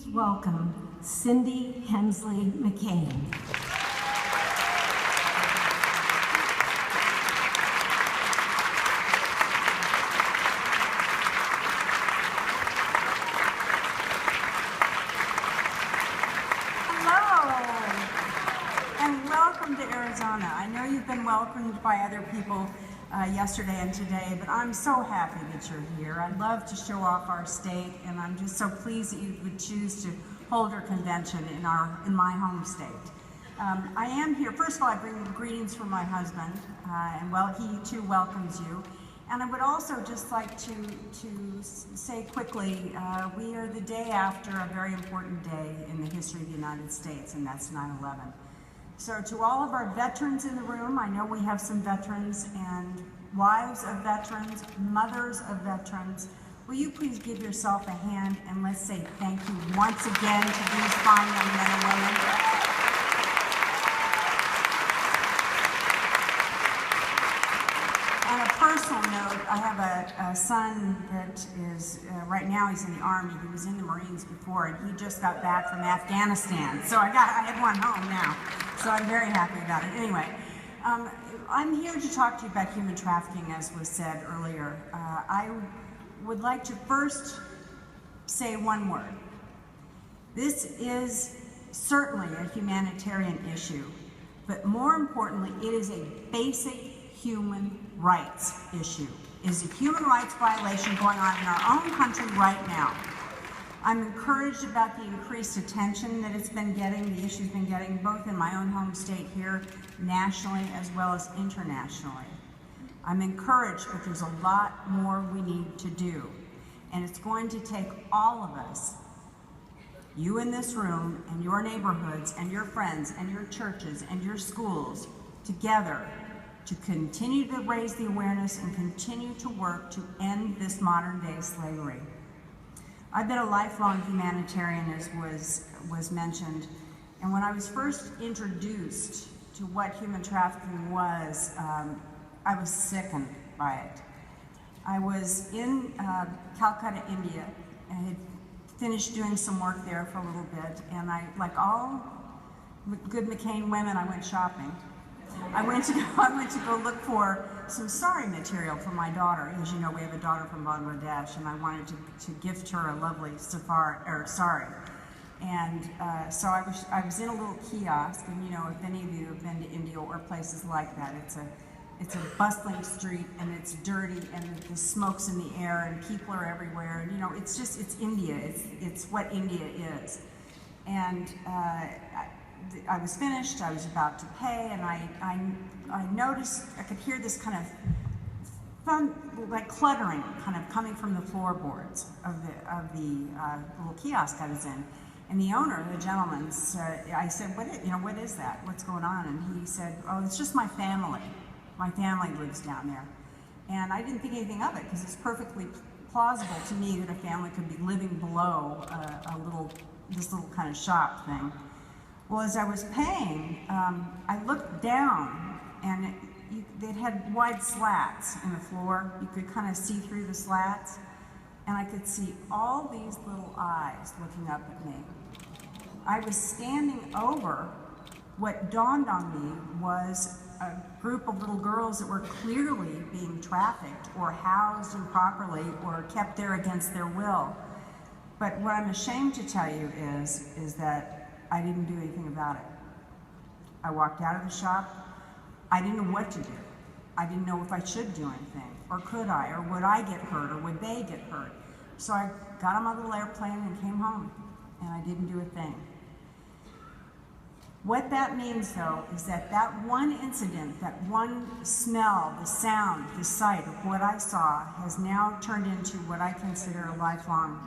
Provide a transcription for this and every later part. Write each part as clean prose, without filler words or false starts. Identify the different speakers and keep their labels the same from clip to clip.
Speaker 1: Please welcome Cindy Hemsley McCain.
Speaker 2: Welcome to Arizona. I know you've been welcomed by other people yesterday and today, but I'm so happy that you're here. I love to show off our state, and I'm just so pleased that you would choose to hold your convention in my home state. I am here. First of all, I bring greetings from my husband, and he too welcomes you. And I would also just like to say quickly, we are the day after a very important day in the history of the United States, and that's 9/11. So to all of our veterans in the room, I know we have some veterans and wives of veterans, mothers of veterans. Will you please give yourself a hand and let's say thank you once again to these fine young men and women. On a personal note, I have a son that is, right now he's in the Army. He was in the Marines before, and he just got back from Afghanistan. So I had one home now. So I'm very happy about it. Anyway, I'm here to talk to you about human trafficking, as was said earlier. I would like to first say one word. This is certainly a humanitarian issue, but more importantly, it is a basic human rights issue. It is a human rights violation going on in our own country right now. I'm encouraged about the increased attention that it's been getting, the issue's been getting, both in my own home state here, nationally, as well as internationally. I'm encouraged, but there's a lot more we need to do. And it's going to take all of us, you in this room, and your neighborhoods, and your friends, and your churches, and your schools, together to continue to raise the awareness and continue to work to end this modern-day slavery. I've been a lifelong humanitarian, as was mentioned, and when I was first introduced to what human trafficking was, I was sickened by it. I was in Calcutta, India, and had finished doing some work there for a little bit, and like all good McCain women, I went shopping. I went to go look for some sari material for my daughter. As you know, we have a daughter from Bangladesh, and I wanted to gift her a lovely sari. And so I was in a little kiosk, and you know, if any of you have been to India or places like that, it's a bustling street, and it's dirty, and the smoke's in the air, and people are everywhere, and you know, it's India. It's what India is. And I was finished, I was about to pay, and I noticed, I could hear this kind of fun, like cluttering kind of coming from the floorboards of the little kiosk I was in. And the owner, the gentleman, I said, what is that? What's going on? And he said, oh, it's just my family. My family lives down there. And I didn't think anything of it, because it's perfectly plausible to me that a family could be living below this little kind of shop thing. Well, as I was paying, I looked down, and it had wide slats in the floor. You could kind of see through the slats, and I could see all these little eyes looking up at me. I was standing over what dawned on me was a group of little girls that were clearly being trafficked or housed improperly or kept there against their will. But what I'm ashamed to tell you is that I didn't do anything about it. I walked out of the shop. I didn't know what to do. I didn't know if I should do anything, or could I, or would I get hurt, or would they get hurt? So I got on my little airplane and came home, and I didn't do a thing. What that means, though, is that one incident, that one smell, the sound, the sight of what I saw has now turned into what I consider a lifelong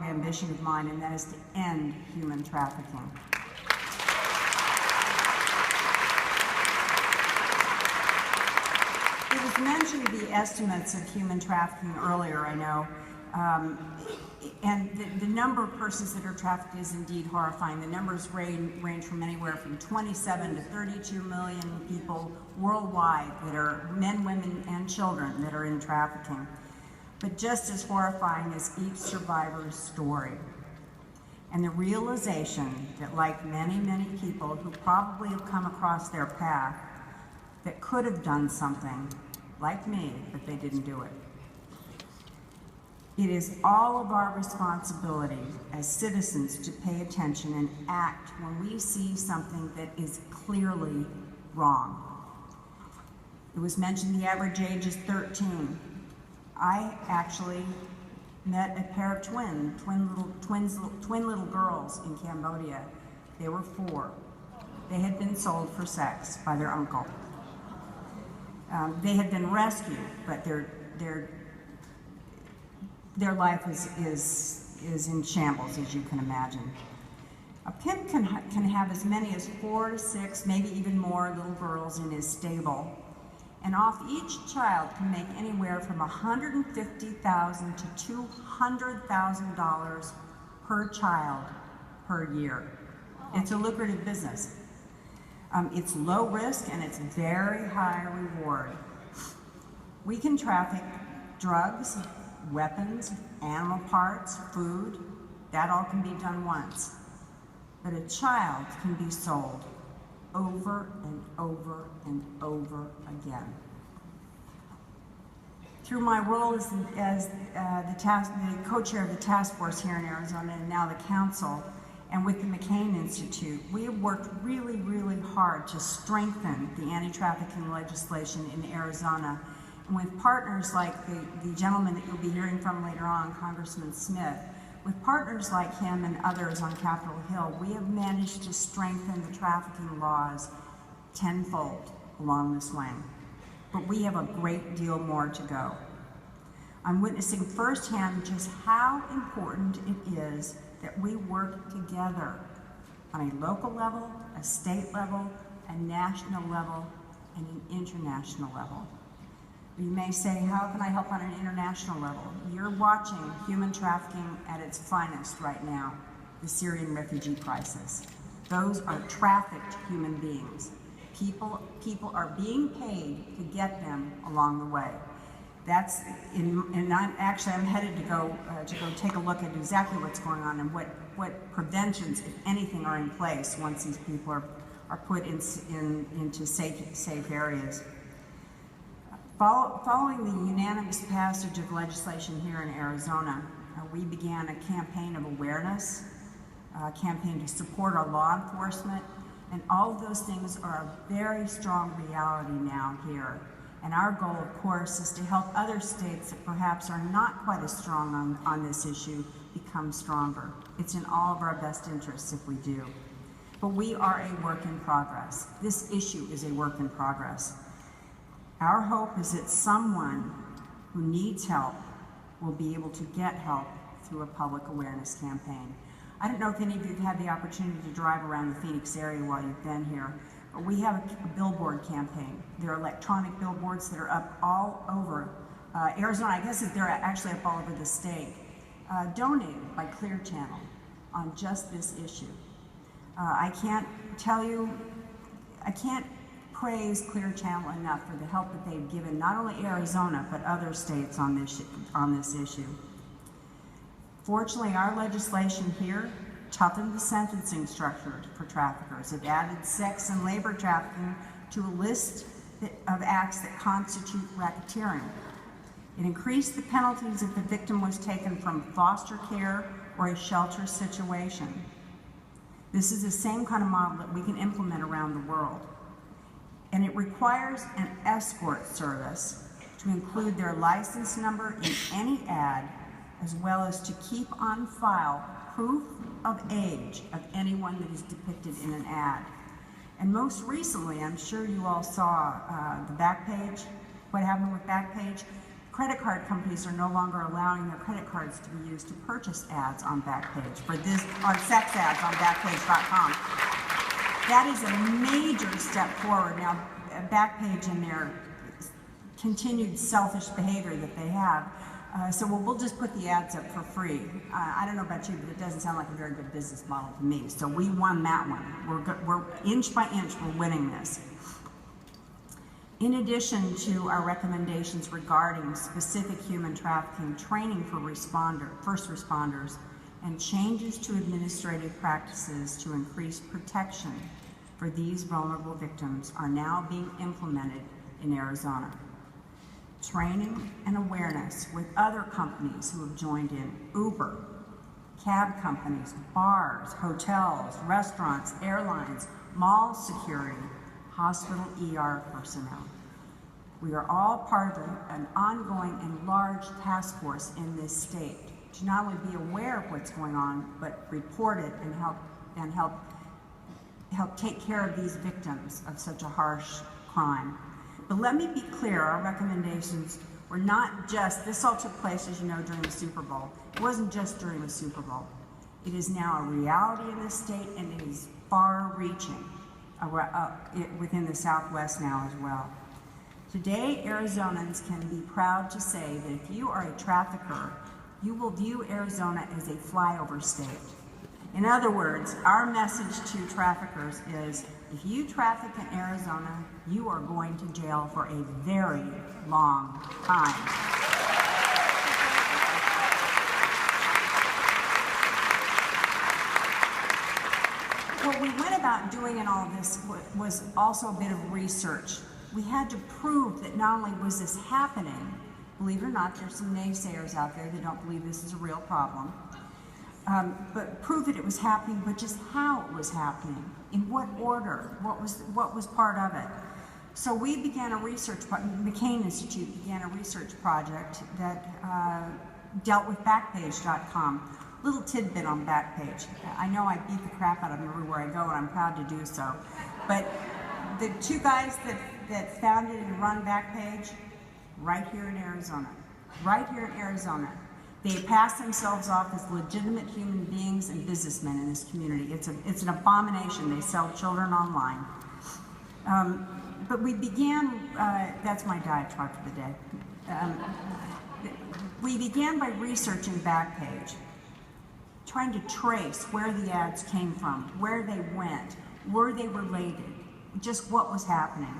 Speaker 2: ambition of mine, and that is to end human trafficking. It was mentioned the estimates of human trafficking earlier, I know, and the number of persons that are trafficked is indeed horrifying. The numbers range from anywhere from 27 to 32 million people worldwide that are men, women, and children that are in trafficking. but just as horrifying is each survivor's story. And the realization that, like many, many people who probably have come across their path that could have done something, like me, but they didn't do it. It is all of our responsibility as citizens to pay attention and act when we see something that is clearly wrong. It was mentioned the average age is 13. I actually met a pair of twin little girls in Cambodia. They were 4. They had been sold for sex by their uncle. They had been rescued, but their life is in shambles, as you can imagine. A pimp can have as many as 4 to 6, maybe even more little girls in his stable. And off each child can make anywhere from $150,000 to $200,000 per child per year. It's a lucrative business. It's low risk and it's very high reward. We can traffic drugs, weapons, animal parts, food. That all can be done once. But a child can be sold over and over and over again. Through my role as the co-chair of the task force here in Arizona and now the council, and with the McCain Institute, we have worked really, really hard to strengthen the anti-trafficking legislation in Arizona. And with partners like the gentleman that you'll be hearing from later on, Congressman Smith, with partners like him and others on Capitol Hill, we have managed to strengthen the trafficking laws tenfold along this way. But we have a great deal more to go. I'm witnessing firsthand just how important it is that we work together on a local level, a state level, a national level, and an international level. You may say, how can I help on an international level? You're watching human trafficking at its finest right now, the Syrian refugee crisis. Those are trafficked human beings. People are being paid to get them along the way. And I'm headed to go take a look at exactly what's going on and what preventions, if anything, are in place once these people are put into safe areas. Following the unanimous passage of legislation here in Arizona, we began a campaign of awareness, a campaign to support our law enforcement, and all of those things are a very strong reality now here. And our goal, of course, is to help other states that perhaps are not quite as strong on this issue become stronger. It's in all of our best interests if we do. But we are a work in progress. This issue is a work in progress. Our hope is that someone who needs help will be able to get help through a public awareness campaign. I don't know if any of you have had the opportunity to drive around the Phoenix area while you've been here, but we have a billboard campaign. There are electronic billboards that are up all over Arizona. I guess they're actually up all over the state, donated by Clear Channel on just this issue. I can't praise Clear Channel enough for the help that they've given not only Arizona but other states on this issue. Fortunately, our legislation here toughened the sentencing structure for traffickers. It added sex and labor trafficking to a list of acts that constitute racketeering. It increased the penalties if the victim was taken from foster care or a shelter situation. This is the same kind of model that we can implement around the world. And it requires an escort service to include their license number in any ad, as well as to keep on file proof of age of anyone that is depicted in an ad. And most recently, I'm sure you all saw the Backpage, what happened with Backpage. Credit card companies are no longer allowing their credit cards to be used to purchase ads on Backpage, on sex ads on Backpage.com. That is a major step forward. Now, Backpage and their continued selfish behavior that they have, so we'll just put the ads up for free. I don't know about you, but it doesn't sound like a very good business model to me. So we won that one. We're inch by inch, we're winning this. In addition to our recommendations regarding specific human trafficking training for first responders and changes to administrative practices to increase protection for these vulnerable victims are now being implemented in Arizona. Training and awareness with other companies who have joined in: Uber, cab companies, bars, hotels, restaurants, airlines, mall security, hospital ER personnel. We are all part of an ongoing and large task force in this state to not only be aware of what's going on, but report it and help take care of these victims of such a harsh crime. But let me be clear, our recommendations were not just, this all took place, as you know, during the Super Bowl. It wasn't just during the Super Bowl. It is now a reality in this state, and it is far-reaching within the Southwest now as well. Today, Arizonans can be proud to say that if you are a trafficker, you will view Arizona as a flyover state. In other words, our message to traffickers is, if you traffic in Arizona, you are going to jail for a very long time. What we went about doing in all of this was also a bit of research. We had to prove that not only was this happening, believe it or not, there's some naysayers out there that don't believe this is a real problem, but prove that it was happening, but just how it was happening, in what order, what was part of it. So we began a research, McCain Institute began a research project that dealt with Backpage.com. Little tidbit on Backpage. I know I beat the crap out of them everywhere I go, and I'm proud to do so. But the two guys that founded and run Backpage, right here in Arizona. Right here in Arizona. They pass themselves off as legitimate human beings and businessmen in this community. It's an abomination. They sell children online. But we began, that's my diatribe for the day. We began by researching Backpage, trying to trace where the ads came from, where they went, were they related, just what was happening.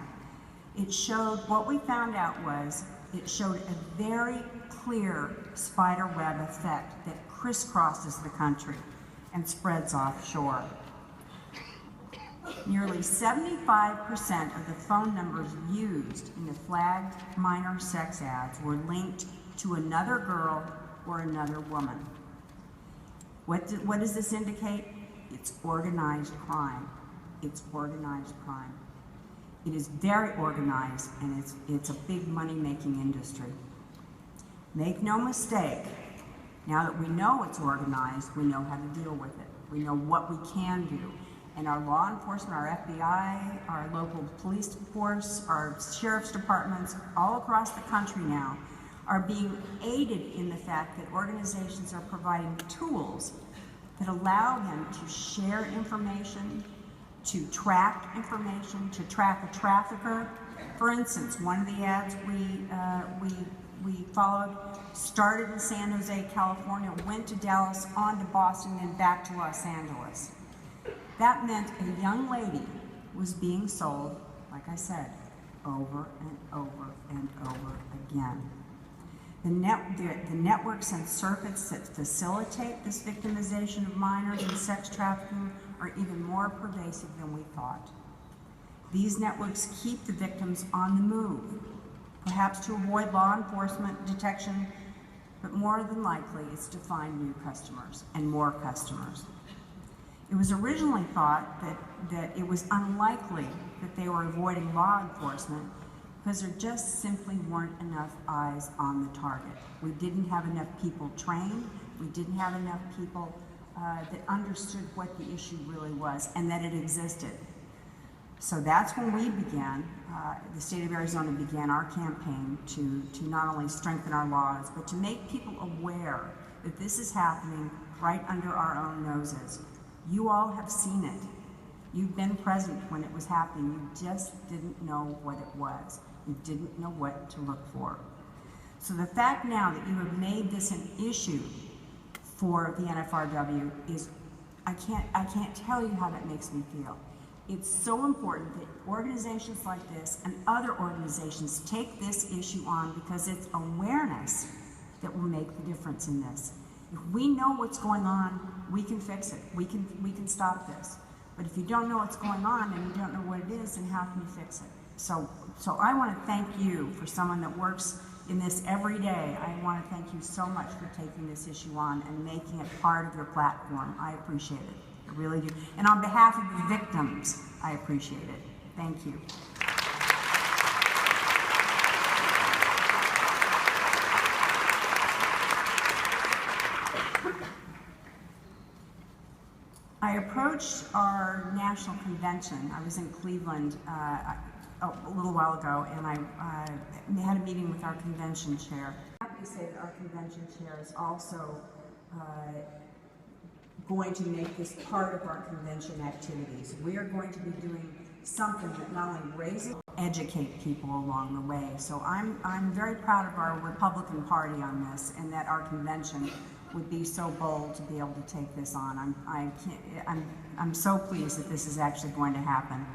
Speaker 2: It showed, what we found out was, it showed a very clear spider web effect that crisscrosses the country and spreads offshore. Nearly 75% of the phone numbers used in the flagged minor sex ads were linked to another girl or another woman. What does this indicate? It's organized crime. It's organized crime. It is very organized, and it's a big money-making industry. Make no mistake, now that we know it's organized, we know how to deal with it. We know what we can do. And our law enforcement, our FBI, our local police force, our sheriff's departments, all across the country now, are being aided in the fact that organizations are providing tools that allow them to share information, to track information, to track a trafficker. For instance, one of the ads we followed started in San Jose, California, went to Dallas, on to Boston, and back to Los Angeles. That meant a young lady was being sold, like I said, over and over and over again. The networks and circuits that facilitate this victimization of minors and sex trafficking are even more pervasive than we thought. These networks keep the victims on the move, perhaps to avoid law enforcement detection, but more than likely it's to find new customers and more customers. It was originally thought that it was unlikely that they were avoiding law enforcement because there just simply weren't enough eyes on the target. We didn't have enough people trained. We didn't have enough people that understood what the issue really was and that it existed. So that's when we began, the state of Arizona began our campaign to not only strengthen our laws, but to make people aware that this is happening right under our own noses. You all have seen it. You've been present when it was happening. You just didn't know what it was. You didn't know what to look for. So the fact now that you have made this an issue for the NFRW is, I can't tell you how that makes me feel. It's so important that organizations like this and other organizations take this issue on, because it's awareness that will make the difference in this. If we know what's going on, we can fix it. We can stop this. But if you don't know what's going on and you don't know what it is, then how can you fix it? So I want to thank you, for someone that works in this every day. I want to thank you so much for taking this issue on and making it part of your platform. I appreciate it. I really do. And on behalf of the victims, I appreciate it. Thank you. I approached our national convention. I was in Cleveland a little while ago, and I had a meeting with our convention chair. I'm happy to say that our convention chair is also going to make this part of our convention activities. We are going to be doing something that not only raises, educate people along the way. So I'm very proud of our Republican Party on this, and that our convention would be so bold to be able to take this on. I'm so pleased that this is actually going to happen.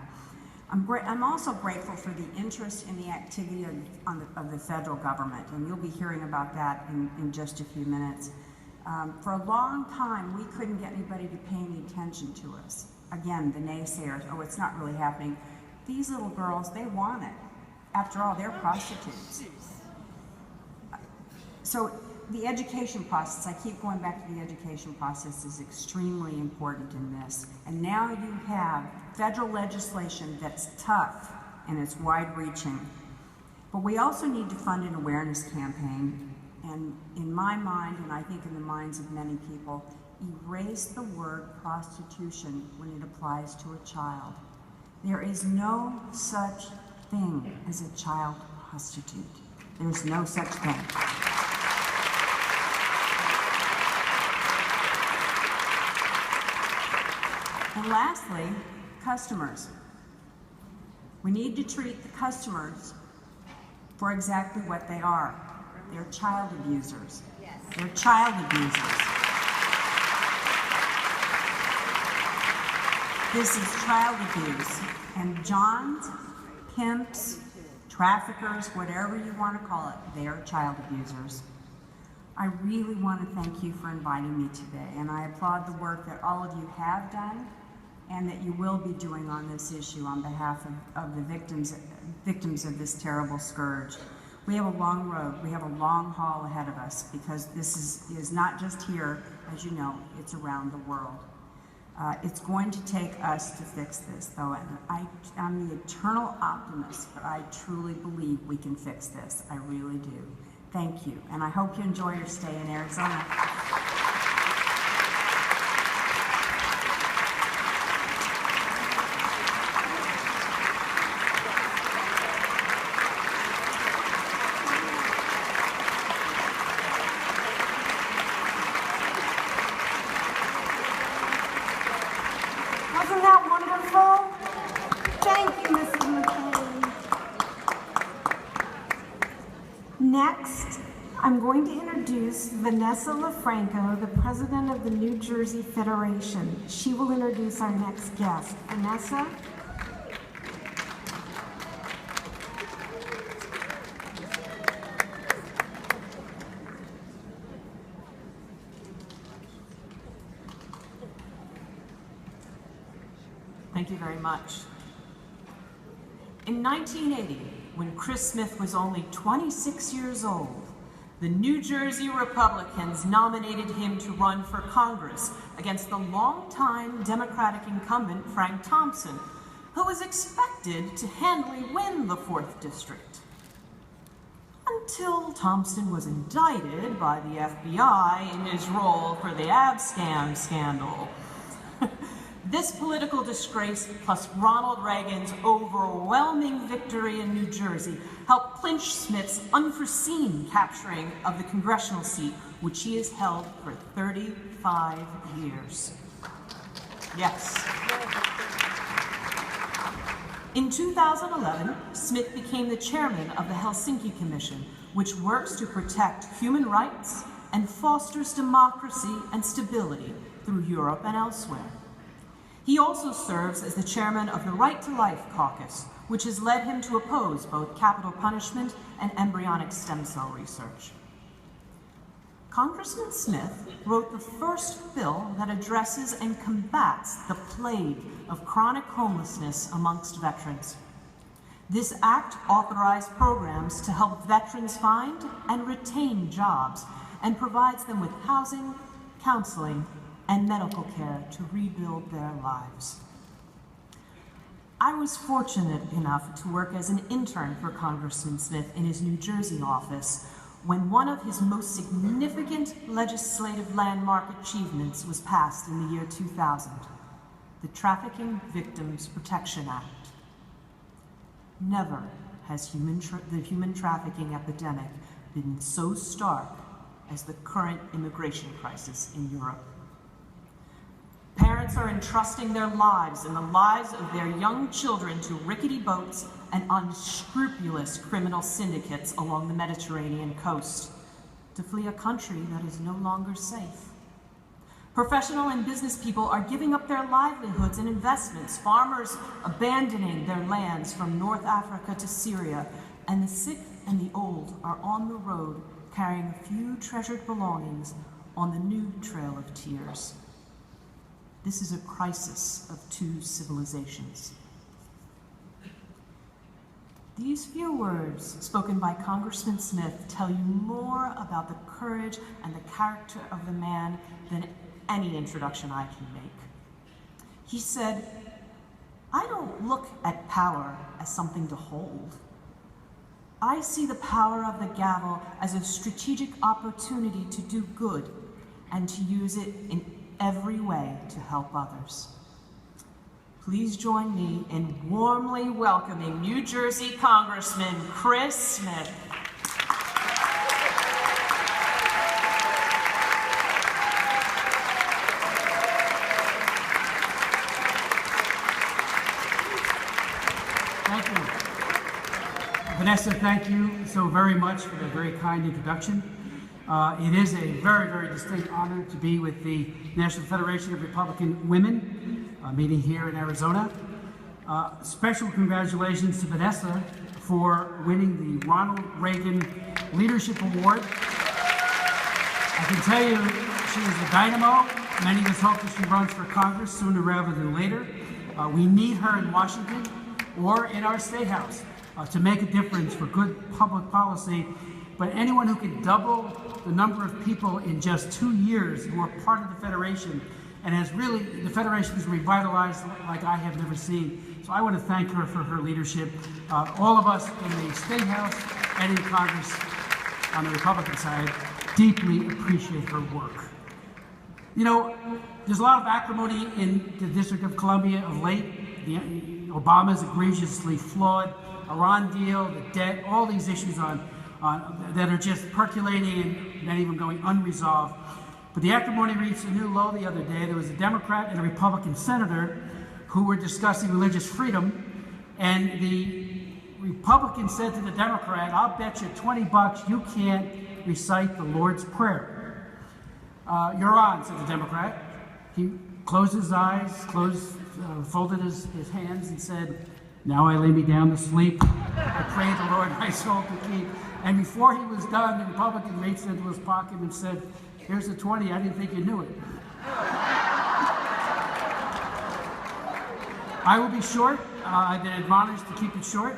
Speaker 2: I'm also grateful for the interest in the activity of the federal government, and you'll be hearing about that in just a few minutes. For a long time, we couldn't get anybody to pay any attention to us. Again, the naysayers, oh, it's not really happening. These little girls, they want it. After all, they're prostitutes. So the education process, I keep going back to the education process, is extremely important in this. And now you have federal legislation that's tough and it's wide-reaching. But we also need to fund an awareness campaign. And in my mind, and I think in the minds of many people, erase the word prostitution when it applies to a child. There is no such thing as a child prostitute. There's no such thing. And lastly, customers. We need to treat the customers for exactly what they are. They're child abusers. Yes. They're child abusers. This is child abuse. And johns, pimps, traffickers, whatever you want to call it, they are child abusers. I really want to thank you for inviting me today, and I applaud the work that all of you have done and that you will be doing on this issue on behalf of the victims of this terrible scourge. We have a long road, we have a long haul ahead of us, because this is not just here, as you know, it's around the world. It's going to take us to fix this, though, and I'm the eternal optimist, but I truly believe we can fix this. I really do. Thank you, and I hope you enjoy your stay in Arizona.
Speaker 1: Wasn't that wonderful? Thank you, Mrs. McCain. Next, I'm going to introduce Vanessa LaFranco, the president of the New Jersey Federation. She will introduce our next guest. Vanessa?
Speaker 3: Thank you very much. In 1980, when Chris Smith was only 26 years old, the New Jersey Republicans nominated him to run for Congress against the longtime Democratic incumbent Frank Thompson, who was expected to handily win the 4th District. Until Thompson was indicted by the FBI in his role for the Abscam scandal. This political disgrace, plus Ronald Reagan's overwhelming victory in New Jersey, helped clinch Smith's unforeseen capturing of the congressional seat, which he has held for 35 years. Yes. In 2011, Smith became the chairman of the Helsinki Commission, which works to protect human rights and fosters democracy and stability through Europe and elsewhere. He also serves as the chairman of the Right to Life Caucus, which has led him to oppose both capital punishment and embryonic stem cell research. Congressman Smith wrote the first bill that addresses and combats the plague of chronic homelessness amongst veterans. This act authorized programs to help veterans find and retain jobs and provides them with housing, counseling, and medical care to rebuild their lives. I was fortunate enough to work as an intern for Congressman Smith in his New Jersey office when one of his most significant legislative landmark achievements was passed in the year 2000, the Trafficking Victims Protection Act. Never has the human trafficking epidemic been so stark as the current immigration crisis in Europe. Parents are entrusting their lives and the lives of their young children to rickety boats and unscrupulous criminal syndicates along the Mediterranean coast to flee a country that is no longer safe. Professional and business people are giving up their livelihoods and investments, farmers abandoning their lands from North Africa to Syria, and the sick and the old are on the road carrying a few treasured belongings on the new Trail of Tears. This is a crisis of two civilizations. These few words spoken by Congressman Smith tell you more about the courage and the character of the man than any introduction I can make. He said, "I don't look at power as something to hold. I see the power of the gavel as a strategic opportunity to do good and to use it in every way to help others." Please join me in warmly welcoming New Jersey Congressman Chris Smith.
Speaker 4: Thank you. Vanessa, thank you so very much for the very kind introduction. It is a very, very distinct honor to be with the National Federation of Republican Women, meeting here in Arizona. Special congratulations to Vanessa for winning the Ronald Reagan Leadership Award. I can tell you she is a dynamo. Many of us hope that she runs for Congress sooner rather than later. We need her in Washington or in our State House to make a difference for good public policy. But anyone who can double the number of people in just 2 years who are part of the Federation, and the Federation is revitalized like I have never seen. So I want to thank her for her leadership. All of us in the State House and in Congress on the Republican side deeply appreciate her work. You know, there's a lot of acrimony in the District of Columbia of late. Obama's egregiously flawed Iran deal, the debt, all these issues that are just percolating and many of them going unresolved. But the acrimony reached a new low the other day. There was a Democrat and a Republican senator who were discussing religious freedom, and the Republican said to the Democrat, "I'll bet you $20 you can't recite the Lord's Prayer." "You're on," said the Democrat. He closed his eyes, folded his hands and said, "Now I lay me down to sleep. I pray the Lord my soul to keep." And before he was done, the Republican reached into his pocket and said, "Here's the 20, I didn't think you knew it." I will be short. I've been admonished to keep it short.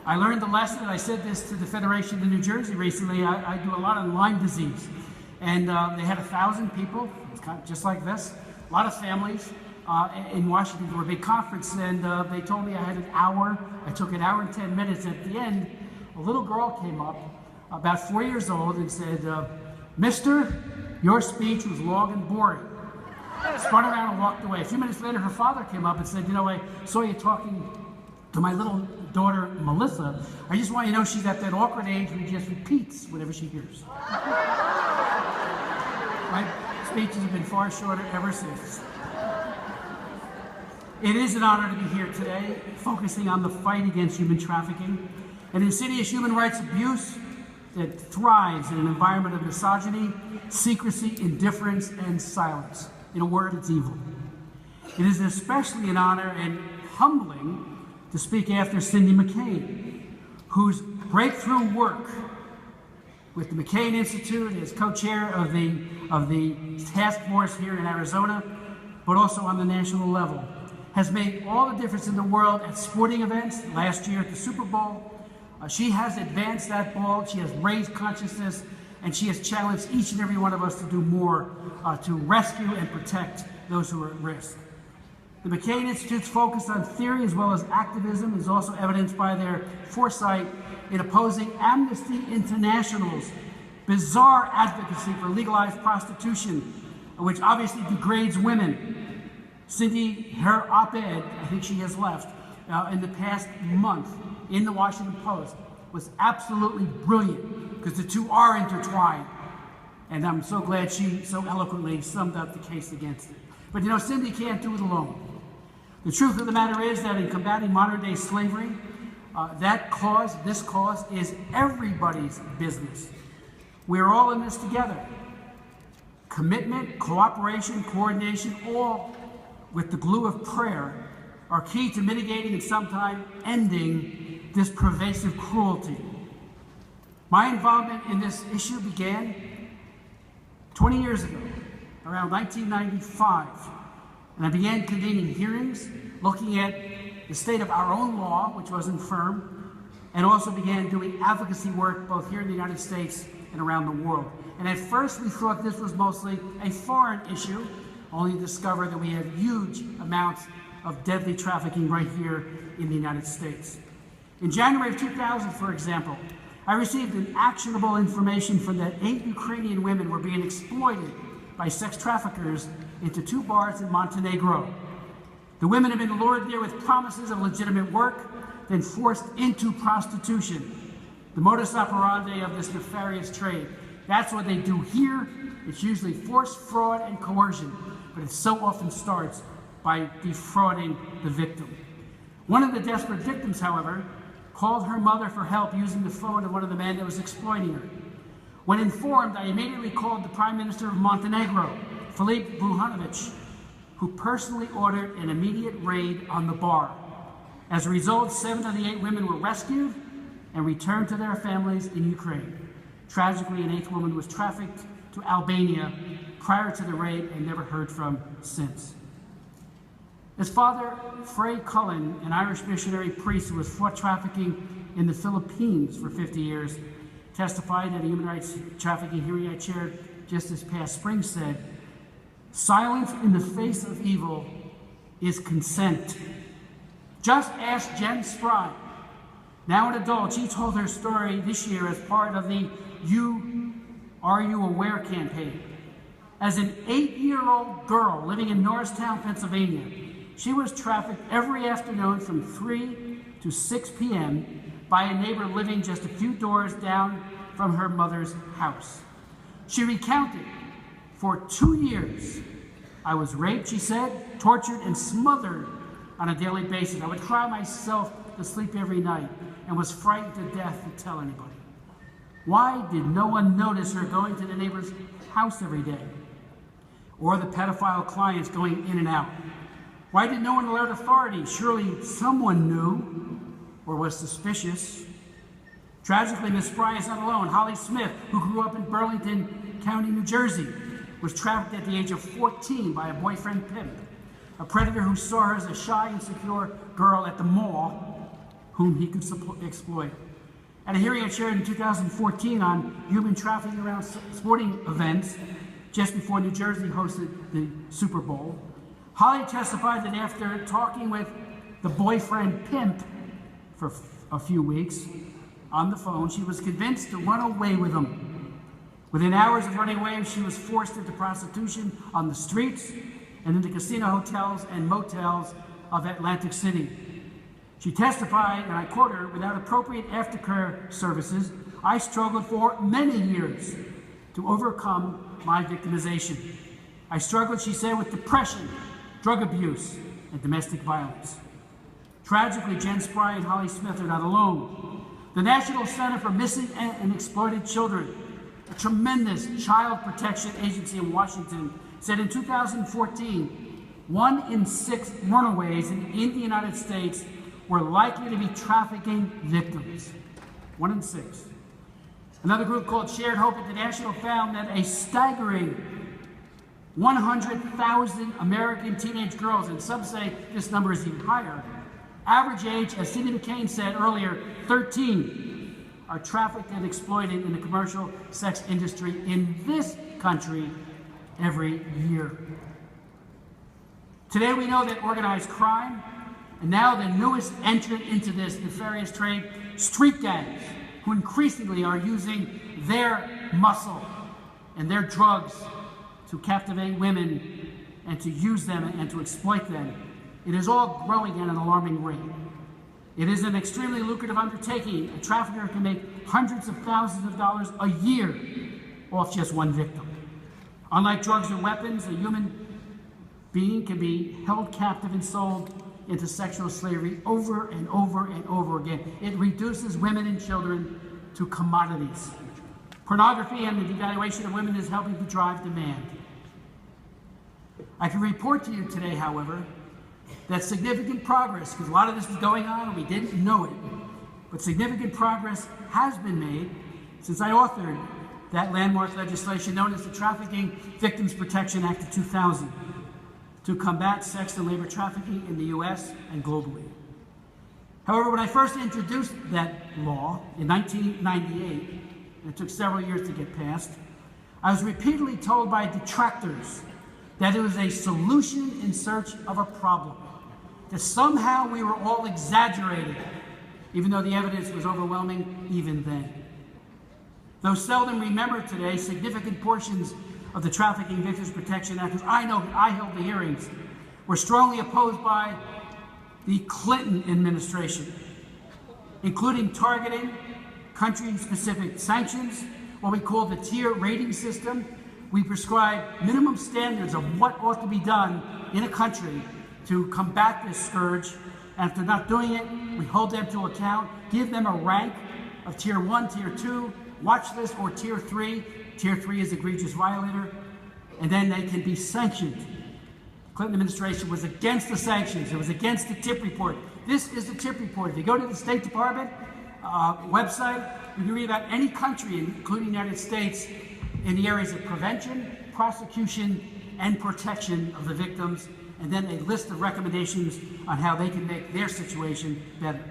Speaker 4: I learned the lesson, and I said this to the Federation in New Jersey recently. I do a lot on Lyme disease. And they had 1,000 people, it's kind of just like this, a lot of families in Washington for a big conference. And they told me I had an hour. I took an hour and 10 minutes. At the end, a little girl came up, about 4 years old, and said, "Mister, your speech was long and boring." Spun around and walked away. A few minutes later, her father came up and said, "You know, I saw you talking to my little daughter, Melissa. I just want you to know she's at that awkward age where she just repeats whatever she hears." My speeches have been far shorter ever since. It is an honor to be here today, focusing on the fight against human trafficking, an insidious human rights abuse that thrives in an environment of misogyny, secrecy, indifference, and silence. In a word, it's evil. It is especially an honor and humbling to speak after Cindy McCain, whose breakthrough work with the McCain Institute as co-chair of the task force here in Arizona, but also on the national level, has made all the difference in the world at sporting events. Last year at the Super Bowl, she has advanced that ball, she has raised consciousness, and she has challenged each and every one of us to do more to rescue and protect those who are at risk. The McCain Institute's focus on theory as well as activism is also evidenced by their foresight in opposing Amnesty International's bizarre advocacy for legalized prostitution, which obviously degrades women. Cindy, her op-ed, I think she has left, in the past month in the Washington Post was absolutely brilliant because the two are intertwined. And I'm so glad she so eloquently summed up the case against it. But you know, Cindy can't do it alone. The truth of the matter is that in combating modern-day slavery, this cause is everybody's business. We're all in this together. Commitment, cooperation, coordination, all with the glue of prayer are key to mitigating and sometimes ending this pervasive cruelty. My involvement in this issue began 20 years ago, around 1995. And I began convening hearings, looking at the state of our own law, which was infirm, and also began doing advocacy work both here in the United States and around the world. And at first we thought this was mostly a foreign issue, only to discover that we have huge amounts of deadly trafficking right here in the United States. In January of 2000, for example, I received an actionable information from that 8 Ukrainian women were being exploited by sex traffickers into 2 bars in Montenegro. The women have been lured there with promises of legitimate work, then forced into prostitution. The modus operandi of this nefarious trade. That's what they do here. It's usually force, fraud, and coercion, but it so often starts by defrauding the victim. One of the desperate victims, however, called her mother for help using the phone of one of the men that was exploiting her. When informed, I immediately called the Prime Minister of Montenegro, Filip Vuhanovic, who personally ordered an immediate raid on the bar. As a result, 7 of the 8 women were rescued and returned to their families in Ukraine. Tragically, an 8th woman was trafficked to Albania prior to the raid and never heard from since. As Father Frey Cullen, an Irish missionary priest who has fought trafficking in the Philippines for 50 years, testified at a human rights trafficking hearing I chaired just this past spring, said, "Silence in the face of evil is consent." Just ask Jen Spry. Now an adult, she told her story this year as part of the Are You Aware campaign. As an 8-year-old girl living in Norristown, Pennsylvania, she was trafficked every afternoon from 3 to 6 p.m. by a neighbor living just a few doors down from her mother's house. She recounted, "For 2 years, I was raped," she said, "tortured and smothered on a daily basis. I would cry myself to sleep every night and was frightened to death to tell anybody." Why did no one notice her going to the neighbor's house every day? Or the pedophile clients going in and out? Why did no one alert authorities? Surely someone knew or was suspicious. Tragically, Ms. Spry is not alone. Holly Smith, who grew up in Burlington County, New Jersey, was trafficked at the age of 14 by a boyfriend pimp, a predator who saw her as a shy, insecure girl at the mall whom he could exploit. At a hearing I chaired in 2014 on human trafficking around sporting events, just before New Jersey hosted the Super Bowl, Holly testified that after talking with the boyfriend pimp for a few weeks on the phone, she was convinced to run away with him. Within hours of running away, she was forced into prostitution on the streets and in the casino hotels and motels of Atlantic City. She testified, and I quote her, "Without appropriate aftercare services, I struggled for many years to overcome my victimization. I struggled," she said, "with depression, drug abuse, and domestic violence." Tragically, Jen Spry and Holly Smith are not alone. The National Center for Missing and Exploited Children, a tremendous child protection agency in Washington, said in 2014, 1 in 6 runaways in the United States were likely to be trafficking victims. 1 in 6. Another group called Shared Hope International found that a staggering 100,000 American teenage girls, and some say this number is even higher, average age, as Cindy McCain said earlier, 13, are trafficked and exploited in the commercial sex industry in this country every year. Today we know that organized crime, and now the newest entrant into this nefarious trade, street gangs, who increasingly are using their muscle and their drugs to captivate women and to use them and to exploit them. It is all growing at an alarming rate. It is an extremely lucrative undertaking. A trafficker can make hundreds of thousands of dollars a year off just one victim. Unlike drugs or weapons, a human being can be held captive and sold into sexual slavery over and over and over again. It reduces women and children to commodities. Pornography and the devaluation of women is helping to drive demand. I can report to you today, however, that significant progress, because a lot of this was going on and we didn't know it, but significant progress has been made since I authored that landmark legislation known as the Trafficking Victims Protection Act of 2000 to combat sex and labor trafficking in the U.S. and globally. However, when I first introduced that law in 1998, and it took several years to get passed, I was repeatedly told by detractors that it was a solution in search of a problem, that somehow we were all exaggerating, even though the evidence was overwhelming even then. Though seldom remembered today, significant portions of the Trafficking Victims Protection Act, because I know I held the hearings, were strongly opposed by the Clinton administration, including targeting country-specific sanctions, what we call the tier rating system. We prescribe minimum standards of what ought to be done in a country to combat this scourge, and if they're not doing it, we hold them to account, give them a rank of tier 1, tier 2, watch list, or tier 3. Tier 3 is egregious violator, and then they can be sanctioned. The Clinton administration was against the sanctions. It was against the tip report. This is the tip report. If you go to the State Department website, you can read about any country, including the United States, in the areas of prevention, prosecution, and protection of the victims, and then a list of recommendations on how they can make their situation better.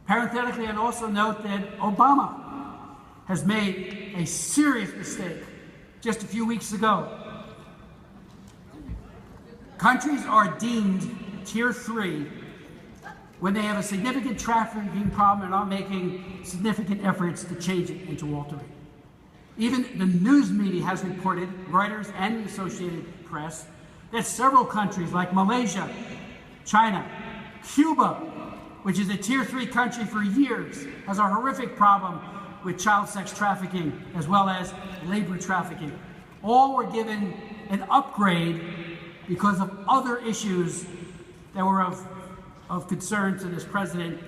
Speaker 4: Parenthetically, I'd also note that Obama has made a serious mistake just a few weeks ago. Countries are deemed tier 3 when they have a significant trafficking problem and are making significant efforts to change it and to alter it. Even the news media has reported, Reuters and the Associated Press, that several countries like Malaysia, China, Cuba, which is a tier 3 country for years, has a horrific problem with child sex trafficking as well as labor trafficking. All were given an upgrade because of other issues that were of concern to this president.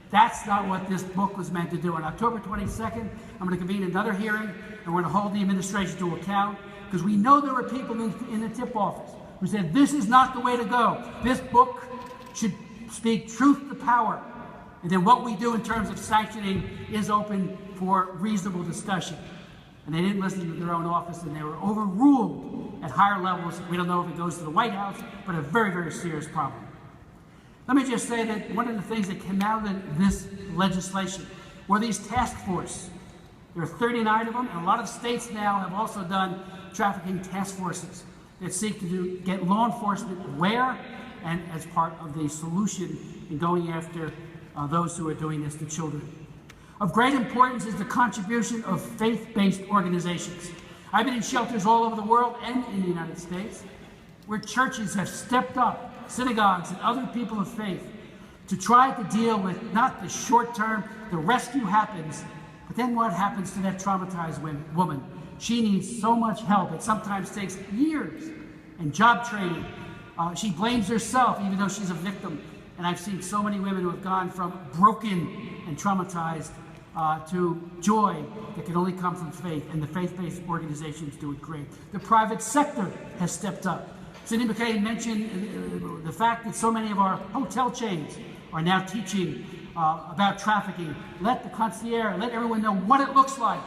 Speaker 4: That's not what this book was meant to do. On October 22nd, I'm going to convene another hearing, and we're going to hold the administration to account, because we know there were people in the tip office who said this is not the way to go. This book should speak truth to power. And then what we do in terms of sanctioning is open for reasonable discussion. And they didn't listen to their own office, and they were overruled at higher levels. We don't know if it goes to the White House, but a very, very serious problem. Let me just say that one of the things that came out of this legislation were these task forces. There are 39 of them, and a lot of states now have also done trafficking task forces that seek to get law enforcement aware and as part of the solution in going after those who are doing this to children. Of great importance is the contribution of faith-based organizations. I've been in shelters all over the world and in the United States where churches have stepped up, synagogues and other people of faith, to try to deal with not the short term, the rescue happens, but then what happens to that traumatized woman? She needs so much help. It sometimes takes years and job training. She blames herself even though she's a victim. And I've seen so many women who have gone from broken and traumatized to joy that can only come from faith, and the faith-based organizations do it great. The private sector has stepped up. Cindy McCain mentioned the fact that so many of our hotel chains are now teaching about trafficking. Let the concierge, let everyone know what it looks like.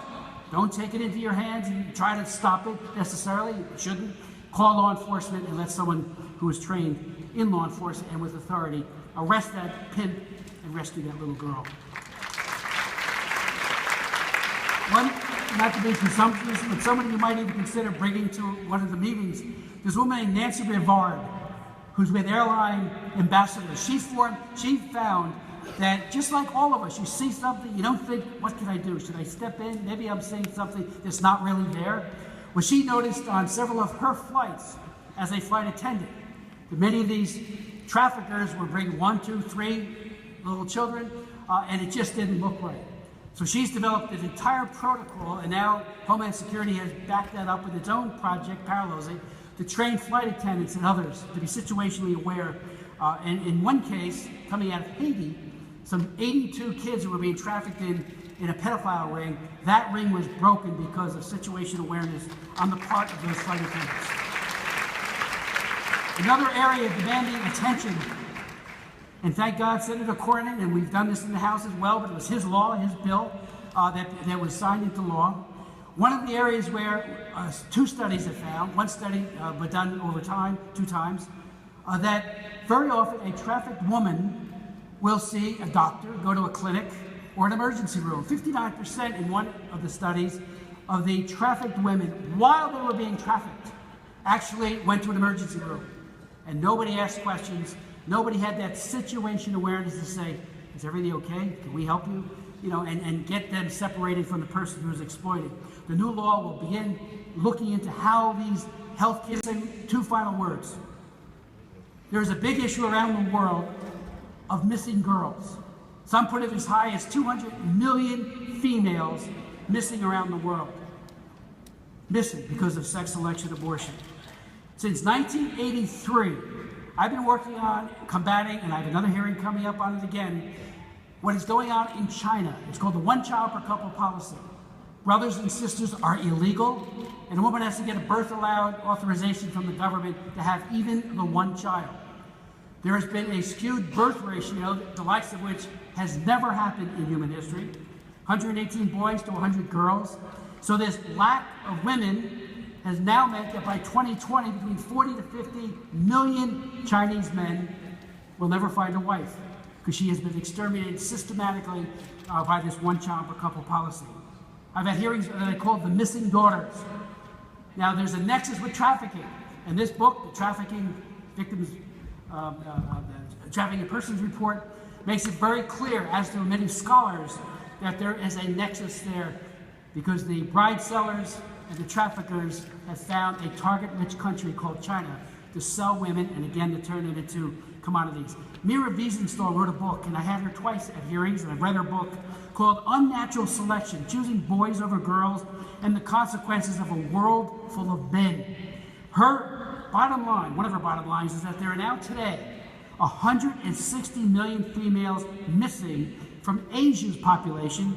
Speaker 4: Don't take it into your hands and try to stop it necessarily. You shouldn't. Call law enforcement and let someone who is trained in law enforcement and with authority arrest that pimp and rescue that little girl. One, not to be presumptuous, but somebody you might even consider bringing to one of the meetings, this woman named Nancy Rivard, who's with airline ambassadors. She found that just like all of us, you see something, you don't think, what can I do? Should I step in? Maybe I'm saying something that's not really there. Well, she noticed on several of her flights as a flight attendant that many of these traffickers were bringing 1, 2, 3 little children, and it just didn't look right. So she's developed an entire protocol, and now Homeland Security has backed that up with its own project, Parallelizing, to train flight attendants and others to be situationally aware. And in one case, coming out of Haiti, some 82 kids who were being trafficked in a pedophile ring, that ring was broken because of situational awareness on the part of those flight attendants. Another area demanding attention, and thank God Senator Cornyn, and we've done this in the House as well, but it was his law, his bill, that was signed into law. One of the areas where 2 studies have found, one study but done over time, 2 times, that very often a trafficked woman will see a doctor, go to a clinic, or an emergency room. 59% in one of the studies of the trafficked women, while they were being trafficked, actually went to an emergency room. And nobody asked questions. Nobody had that situation awareness to say, is everything okay? Can we help you? You know, and get them separated from the person who is exploited. The new law will begin looking into how these health care, 2 final words. There is a big issue around the world of missing girls. Some put it as high as 200 million females missing around the world. Missing because of sex selection abortion. Since 1983, I've been working on combating, and I have another hearing coming up on it again, what is going on in China. It's called the one child per couple policy. Brothers and sisters are illegal, and a woman has to get a birth allowed authorization from the government to have even the 1 child. There has been a skewed birth ratio, the likes of which has never happened in human history. 118 boys to 100 girls. So this lack of women has now meant that by 2020, between 40 to 50 million Chinese men will never find a wife because she has been exterminated systematically by this one child per couple policy. I've had hearings that I call the missing daughters. Now there's a nexus with trafficking. And this book, the Trafficking Victims, Trafficking Persons Report, makes it very clear, as do many scholars, that there is a nexus there because the bride sellers and the traffickers have found a target-rich country called China to sell women and again to turn it into commodities. Mira Wiesenthal wrote a book, and I had her twice at hearings, and I've read her book, called Unnatural Selection, Choosing Boys Over Girls and the Consequences of a World Full of Men. Her bottom line, one of her bottom lines, is that there are now today 160 million females missing from Asia's population.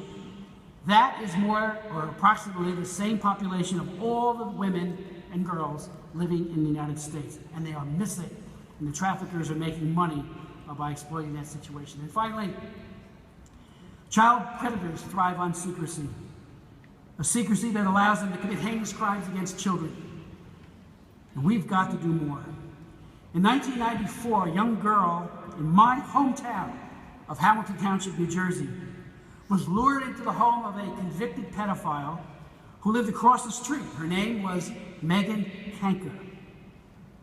Speaker 4: That is more, or approximately, the same population of all the women and girls living in the United States. And they are missing. And the traffickers are making money by exploiting that situation. And finally, child predators thrive on secrecy. A secrecy that allows them to commit heinous crimes against children. And we've got to do more. In 1994, a young girl in my hometown of Hamilton Township, New Jersey, was lured into the home of a convicted pedophile who lived across the street. Her name was Megan Kanker.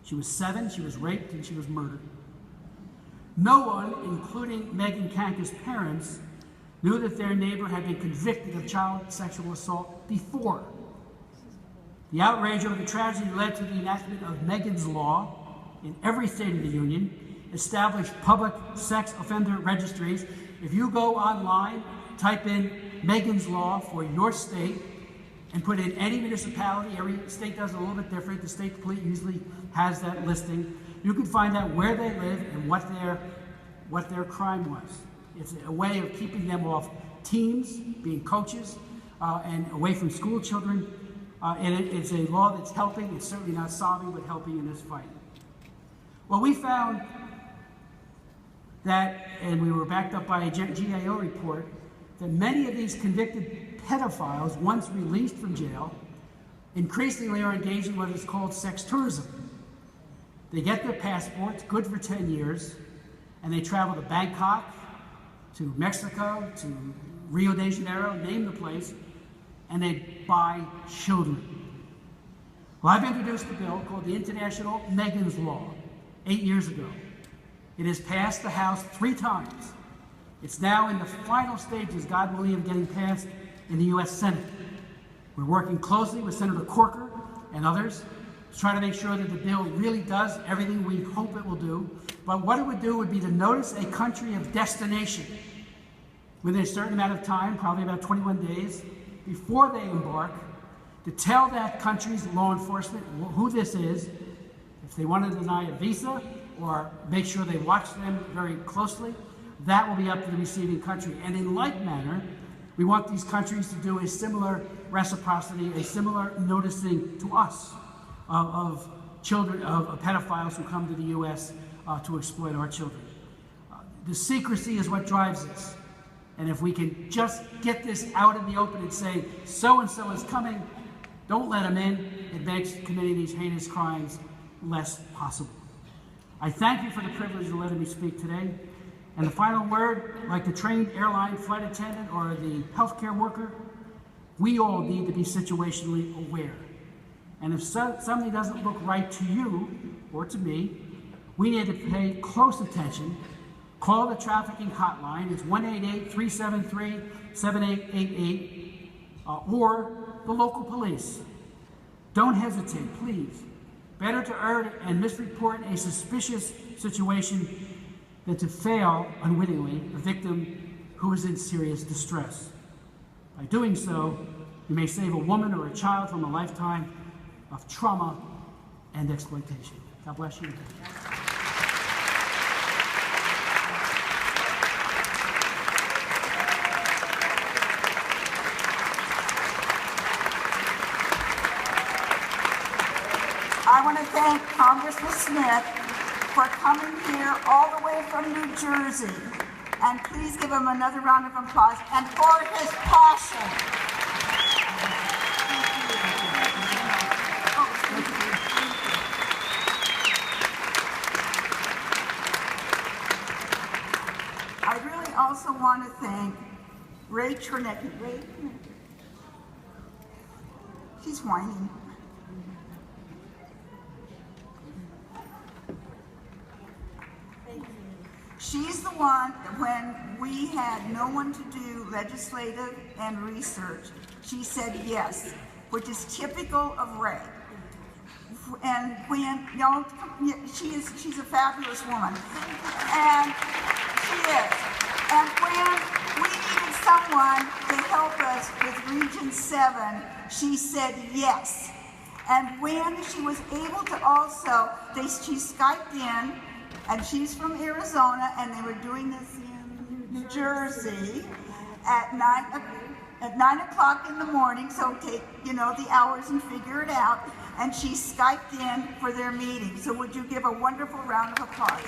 Speaker 4: She was 7, she was raped, and she was murdered. No one, including Megan Kanker's parents, knew that their neighbor had been convicted of child sexual assault before. The outrage over the tragedy led to the enactment of Megan's Law in every state of the Union, established public sex offender registries. If you go online, type in Megan's Law for your state, and put in any municipality, every state does it a little bit different, the state police usually has that listing, you can find out where they live and what their crime was. It's a way of keeping them off teams, being coaches, and away from school children. And it's a law that's helping. It's certainly not solving, but helping in this fight. Well, we found that, and we were backed up by a GAO report, that many of these convicted pedophiles, once released from jail, increasingly are engaged in what is called sex tourism. They get their passports, good for 10 years, and they travel to Bangkok, to Mexico, to Rio de Janeiro, name the place, and they buy children. Well, I've introduced a bill called the International Megan's Law 8 years ago. It has passed the House 3 times. It's now in the final stages, God willing, of getting passed in the U.S. Senate. We're working closely with Senator Corker and others to try to make sure that the bill really does everything we hope it will do. But what it would do would be to notice a country of destination within a certain amount of time, probably about 21 days, before they embark, to tell that country's law enforcement who this is, if they want to deny a visa or make sure they watch them very closely. That will be up to the receiving country. And in like manner, we want these countries to do a similar reciprocity, a similar noticing to us of children, of pedophiles who come to the U.S. To exploit our children. The secrecy is what drives this. And if we can just get this out in the open and say, so-and-so is coming, don't let them in, it makes committing these heinous crimes less possible. I thank you for the privilege of letting me speak today. And the final word, like the trained airline flight attendant or the healthcare worker, we all need to be situationally aware. And if something doesn't look right to you or to me, we need to pay close attention. Call the trafficking hotline. It's 1-888-373-7888, or the local police. Don't hesitate, please. Better to err and misreport a suspicious situation than to fail unwittingly a victim who is in serious distress. By doing so, you may save a woman or a child from a lifetime of trauma and exploitation. God bless you.
Speaker 5: I want to thank Congressman Smith for coming here all the way from New Jersey. And please give him another round of applause and for his passion. I really also want to thank Ray Chernecki. Ray? She's whining. She's the one, when we had no one to do legislative and research, she said yes, which is typical of Ray. And when, you know, she's a fabulous woman. And she is. And when we needed someone to help us with Region 7, she said yes. And when she was able to also, she Skyped in, and she's from Arizona, and they were doing this in New Jersey at 9 o'clock in the morning, so take, you know, the hours and figure it out, and she Skyped in for their meeting. So would you give a wonderful round of applause?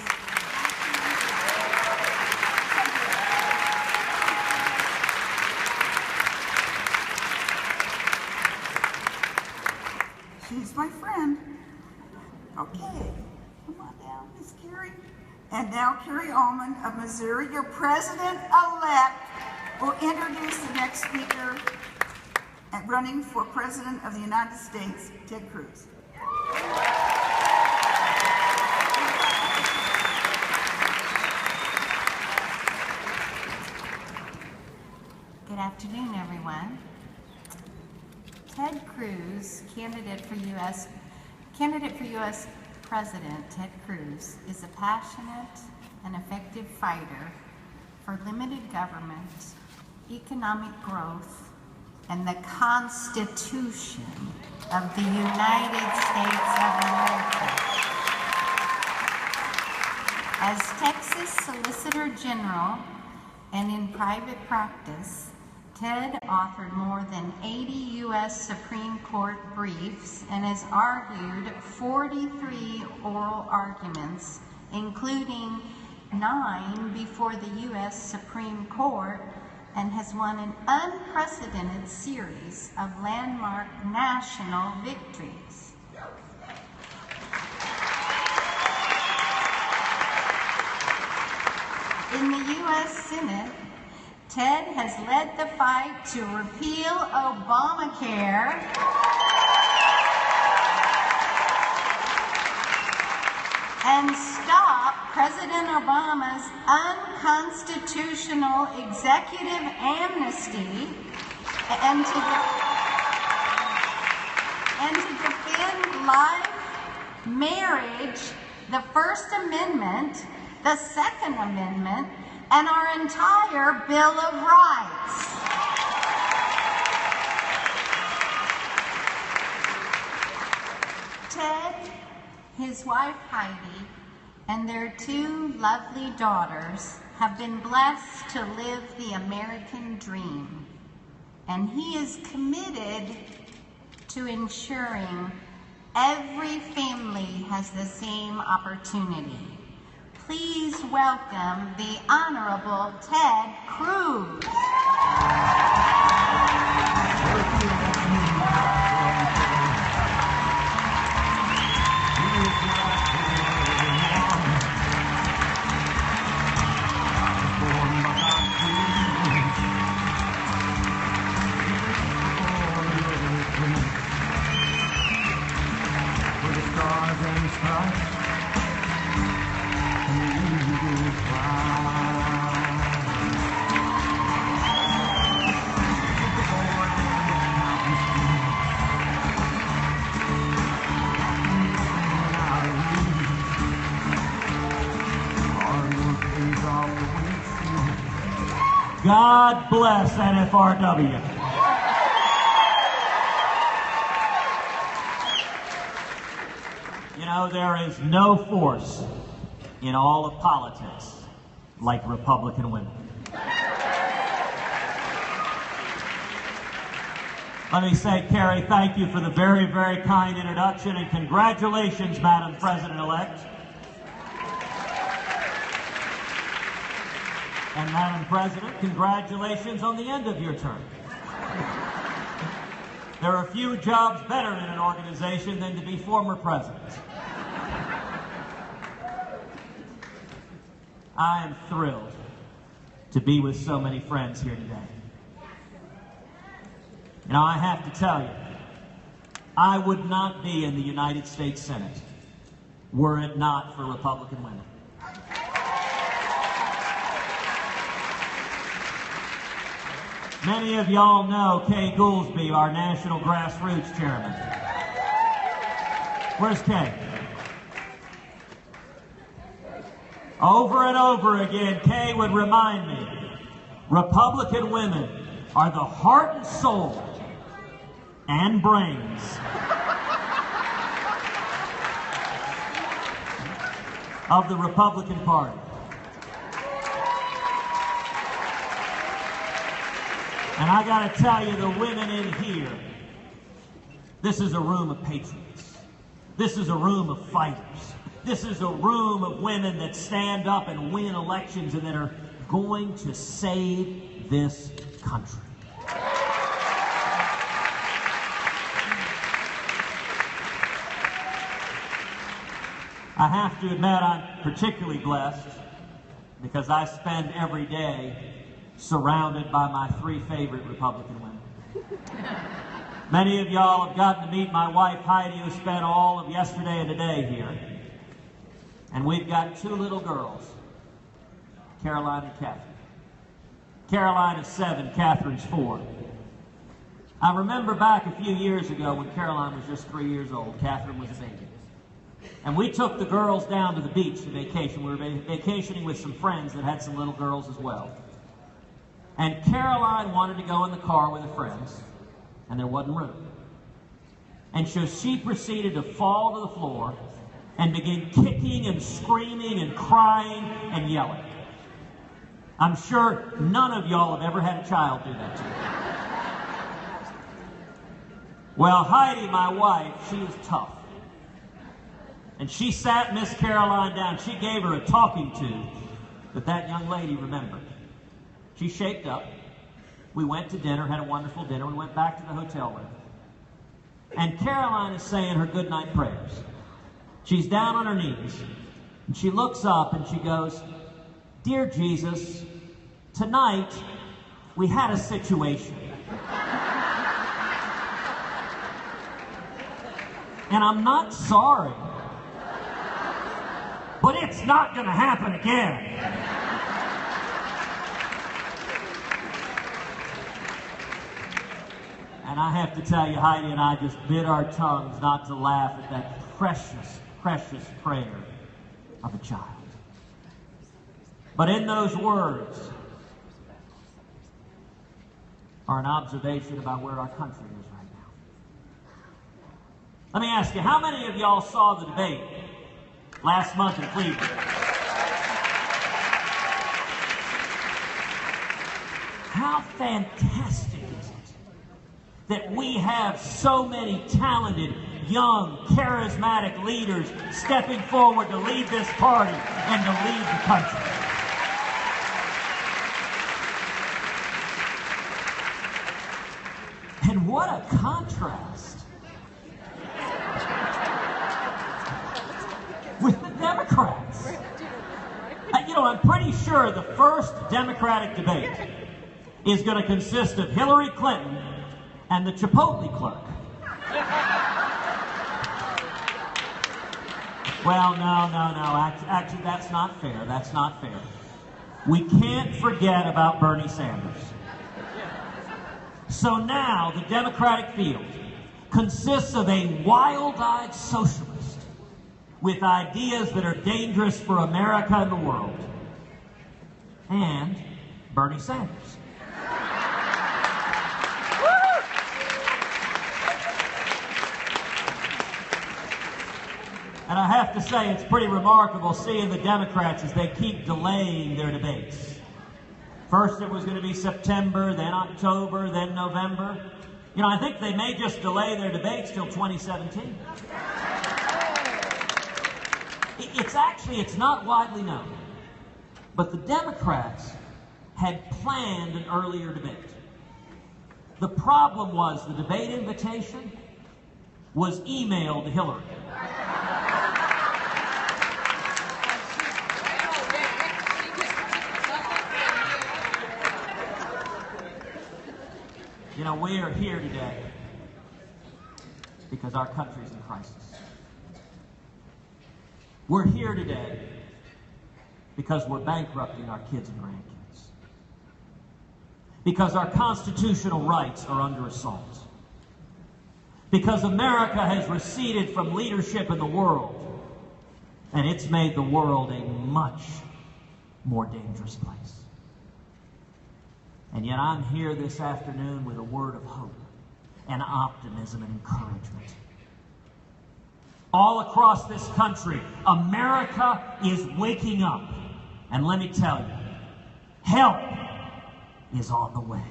Speaker 5: She's my friend. Okay. Come on down, Miss Carrie. And now Carrie Ullman of Missouri, your president-elect, will introduce the next speaker and running for president of the United States, Ted Cruz.
Speaker 6: Good afternoon, everyone. Ted Cruz, candidate for U.S. President Ted Cruz is a passionate and effective fighter for limited government, economic growth, and the Constitution of the United States of America. As Texas Solicitor General, and in private practice, Ted authored more than 80 U.S. Supreme Court briefs and has argued 43 oral arguments, including 9 before the U.S. Supreme Court, and has won an unprecedented series of landmark national victories. In the U.S. Senate, Ted has led the fight to repeal Obamacare and stop President Obama's unconstitutional executive amnesty and to defend life, marriage, the First Amendment, the Second Amendment, and our entire Bill of Rights. Ted, his wife Heidi, and their 2 lovely daughters have been blessed to live the American dream, and he is committed to ensuring every family has the same opportunity. Please welcome the Honorable Ted Cruz.
Speaker 7: God bless NFRW. You know, there is no force in all of politics like Republican women. Let me say, Carrie, thank you for the very, very kind introduction, and congratulations, Madam President-elect. And Madam President, congratulations on the end of your term. There are few jobs better in an organization than to be former president. I am thrilled to be with so many friends here today. You know, I have to tell you, I would not be in the United States Senate were it not for Republican women. Many of y'all know Kay Goolsbee, our National Grassroots Chairman. Where's Kay? Over and over again, Kay would remind me, Republican women are the heart and soul and brains of the Republican Party. And I got to tell you, the women in here, this is a room of patriots. This is a room of fighters. This is a room of women that stand up and win elections and that are going to save this country. I have to admit I'm particularly blessed because I spend every day surrounded by my 3 favorite Republican women. Many of y'all have gotten to meet my wife Heidi, who spent all of yesterday and today here. And we've got 2 little girls, Caroline and Catherine. Caroline is 7, Catherine's 4. I remember back a few years ago when Caroline was just 3 years old, Catherine was a baby. And we took the girls down to the beach to vacation. We were vacationing with some friends that had some little girls as well. And Caroline wanted to go in the car with her friends, and there wasn't room. And so she proceeded to fall to the floor and begin kicking and screaming and crying and yelling. I'm sure none of y'all have ever had a child do that to you. Well, Heidi, my wife, she is tough. And she sat Miss Caroline down. She gave her a talking to that young lady remembered. She shaped up. We went to dinner, had a wonderful dinner. We went back to the hotel room. And Caroline is saying her goodnight prayers. She's down on her knees. And she looks up and she goes, "Dear Jesus, tonight we had a situation. And I'm not sorry, but it's not going to happen again." And I have to tell you, Heidi and I just bit our tongues not to laugh at that precious, precious prayer of a child. But in those words are an observation about where our country is right now. Let me ask you, how many of y'all saw the debate last month in Cleveland? How fantastic is it that we have so many talented, young, charismatic leaders stepping forward to lead this party and to lead the country. And what a contrast with the Democrats. I'm pretty sure the first Democratic debate is going to consist of Hillary Clinton and the Chipotle clerk. Well, no. Actually, that's not fair. That's not fair. We can't forget about Bernie Sanders. So now the Democratic field consists of a wild-eyed socialist with ideas that are dangerous for America and the world, and Bernie Sanders. And I have to say, it's pretty remarkable seeing the Democrats as they keep delaying their debates. First it was going to be September, then October, then November. I think they may just delay their debates till 2017. It's not widely known, but the Democrats had planned an earlier debate. The problem was the debate invitation was emailed to Hillary. We are here today because our country's in crisis. We're here today because we're bankrupting our kids and grandkids. Because our constitutional rights are under assault. Because America has receded from leadership in the world, and it's made the world a much more dangerous place. And yet I'm here this afternoon with a word of hope and optimism and encouragement. All across this country, America is waking up. And let me tell you, help is on the way.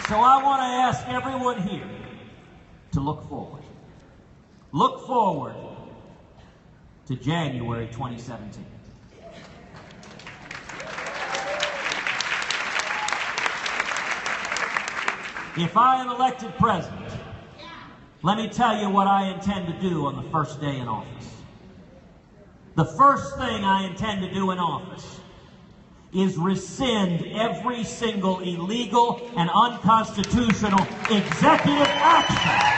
Speaker 7: So I want to ask everyone here to look forward. Look forward to January 2017. If I am elected president, let me tell you what I intend to do on the first day in office. The first thing I intend to do in office is rescind every single illegal and unconstitutional executive action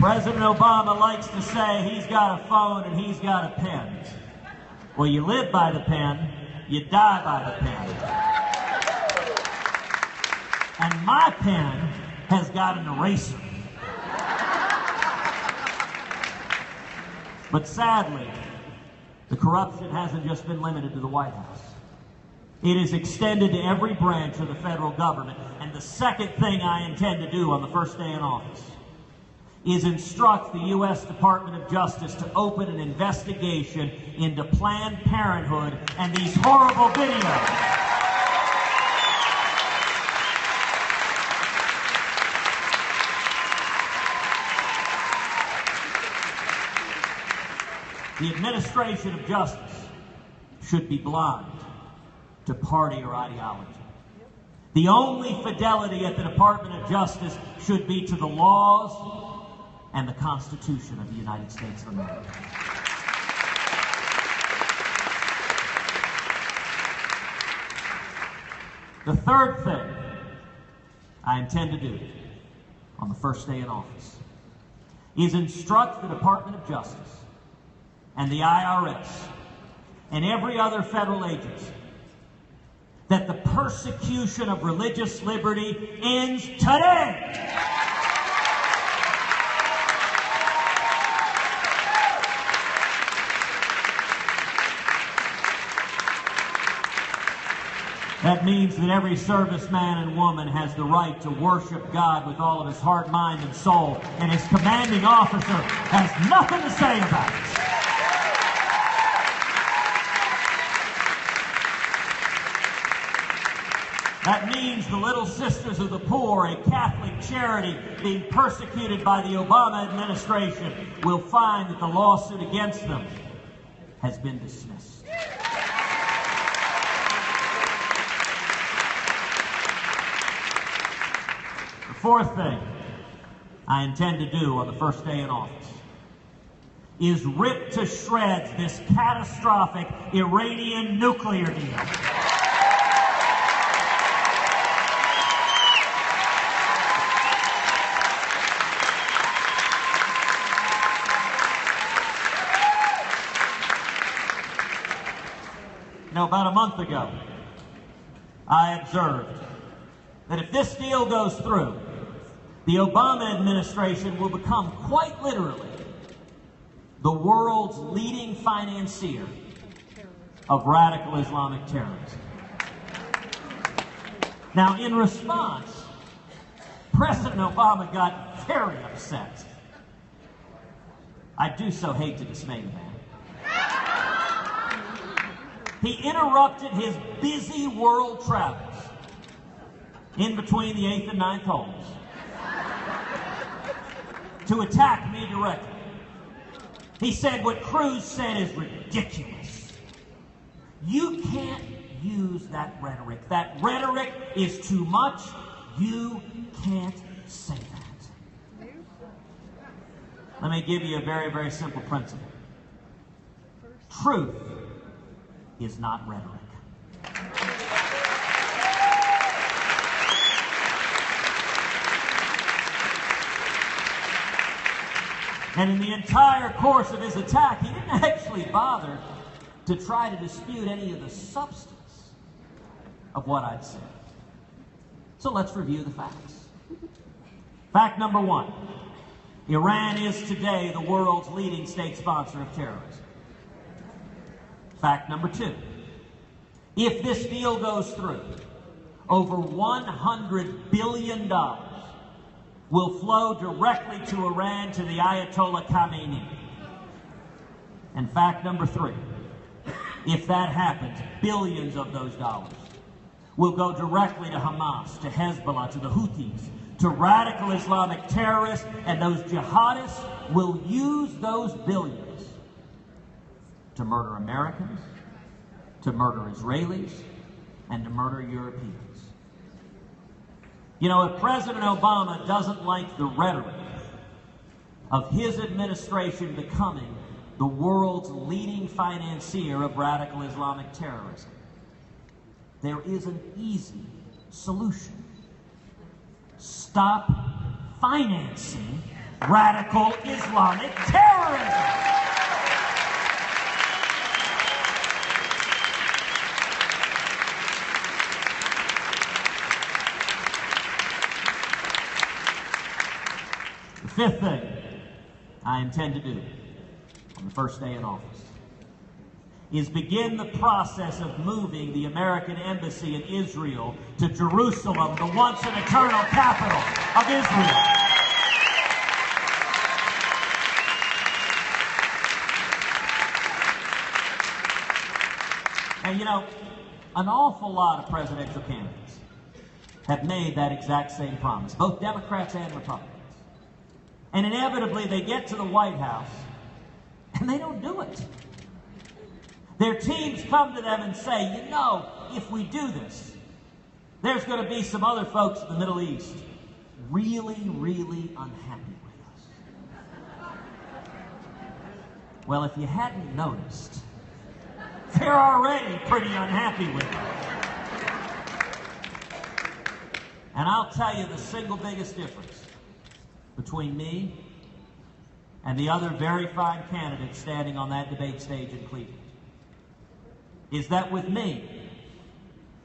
Speaker 7: President Obama likes to say he's got a phone and he's got a pen. Well, you live by the pen, you die by the pen. And my pen has got an eraser. But sadly, the corruption hasn't just been limited to the White House. It is extended to every branch of the federal government. And the second thing I intend to do on the first day in office is instruct the U.S. Department of Justice to open an investigation into Planned Parenthood and these horrible videos. The administration of justice should be blind to party or ideology. The only fidelity at the Department of Justice should be to the laws and the Constitution of the United States of America. The third thing I intend to do on the first day in office is instruct the Department of Justice and the IRS and every other federal agency that the persecution of religious liberty ends today. That means that every serviceman and woman has the right to worship God with all of his heart, mind, and soul, and his commanding officer has nothing to say about it. That means the Little Sisters of the Poor, a Catholic charity being persecuted by the Obama administration, will find that the lawsuit against them has been dismissed. The fourth thing I intend to do on the first day in office is rip to shreds this catastrophic Iranian nuclear deal. About a month ago, I observed that if this deal goes through, the Obama administration will become quite literally the world's leading financier of radical Islamic terrorism. Now, in response, President Obama got very upset. I do so hate to dismay the man. He interrupted his busy world travels in between the 8th and 9th holes to attack me directly. He said what Cruz said is ridiculous. You can't use that rhetoric. That rhetoric is too much. You can't say that. Let me give you a very, very simple principle. Truth is not rhetoric. And in the entire course of his attack, he didn't actually bother to try to dispute any of the substance of what I'd said. So let's review the facts. Fact number one, Iran is today the world's leading state sponsor of terrorism. Fact number two, if this deal goes through, over $100 billion will flow directly to Iran, to the Ayatollah Khamenei. And fact number three, if that happens, billions of those dollars will go directly to Hamas, to Hezbollah, to the Houthis, to radical Islamic terrorists, and those jihadists will use those billions to murder Americans, to murder Israelis, and to murder Europeans. You know, if President Obama doesn't like the rhetoric of his administration becoming the world's leading financier of radical Islamic terrorism, there is an easy solution. Stop financing radical Islamic terrorism. The fifth thing I intend to do on the first day in office is begin the process of moving the American embassy in Israel to Jerusalem, the once and eternal capital of Israel. And you know, an awful lot of presidential candidates have made that exact same promise, both Democrats and Republicans. And inevitably they get to the White House and they don't do it. Their teams come to them and say, you know, if we do this, there's going to be some other folks in the Middle East really, really unhappy with us. Well, if you hadn't noticed, they're already pretty unhappy with us. And I'll tell you the single biggest difference between me and the other very fine candidates standing on that debate stage in Cleveland is that with me,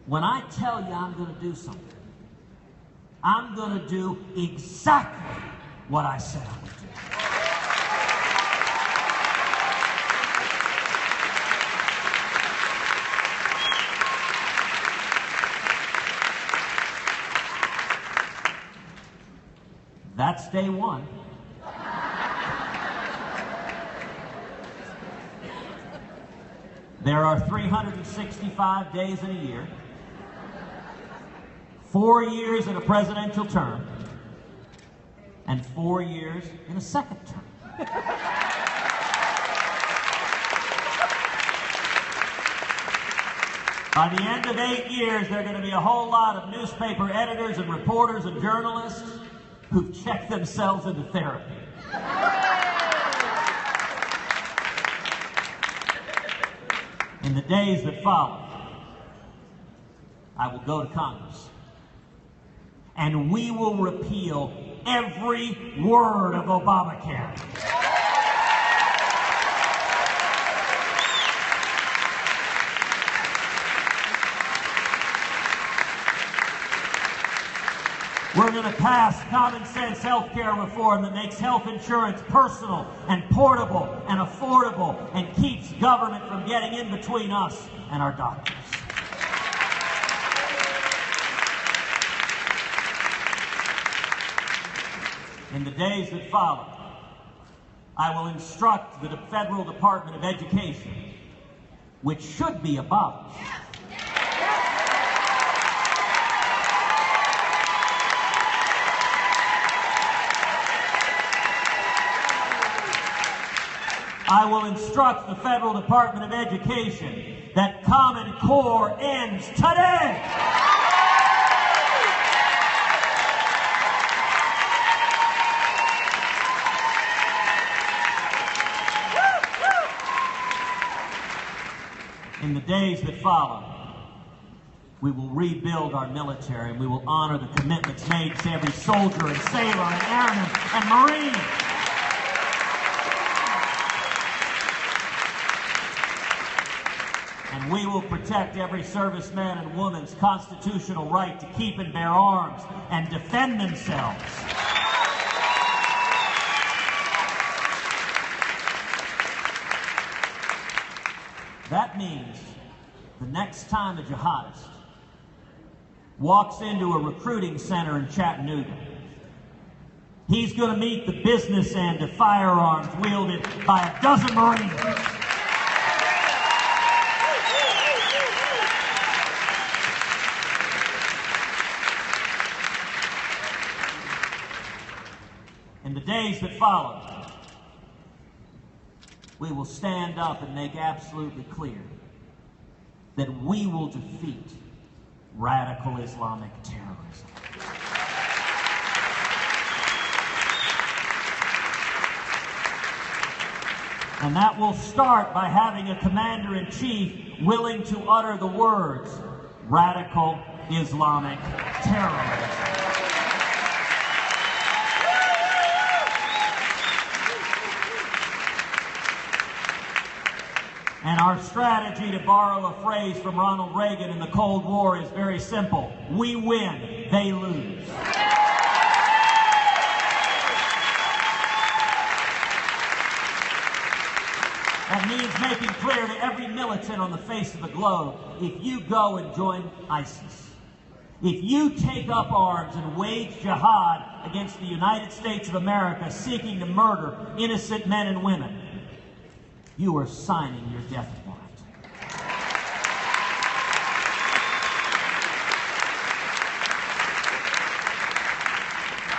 Speaker 7: when I tell you I'm going to do something, I'm going to do exactly what I said I would do. That's day one. There are 365 days in a year, 4 years in a presidential term, and 4 years in a second term. By the end of 8 years, there are going to be a whole lot of newspaper editors and reporters and journalists who've checked themselves into therapy. In the days that follow, I will go to Congress, and we will repeal every word of Obamacare. We're going to pass common sense health care reform that makes health insurance personal and portable and affordable and keeps government from getting in between us and our doctors. In the days that follow, I will instruct the Federal Department of Education, which should be abolished, I will instruct the Federal Department of Education that Common Core ends today. In the days that follow, we will rebuild our military and we will honor the commitments made to every soldier and sailor and airman and marine. And we will protect every serviceman and woman's constitutional right to keep and bear arms and defend themselves. That means the next time a jihadist walks into a recruiting center in Chattanooga, he's going to meet the business end of firearms wielded by a dozen Marines. In the days that follow, we will stand up and make absolutely clear that we will defeat radical Islamic terrorism. And that will start by having a commander-in-chief willing to utter the words, radical Islamic terrorism. And our strategy, to borrow a phrase from Ronald Reagan in the Cold War, is very simple. We win, they lose. clear to every militant on the face of the globe: if you go and join ISIS, if you take up arms and wage jihad against the United States of America seeking to murder innocent men and women, you are signing your death warrant.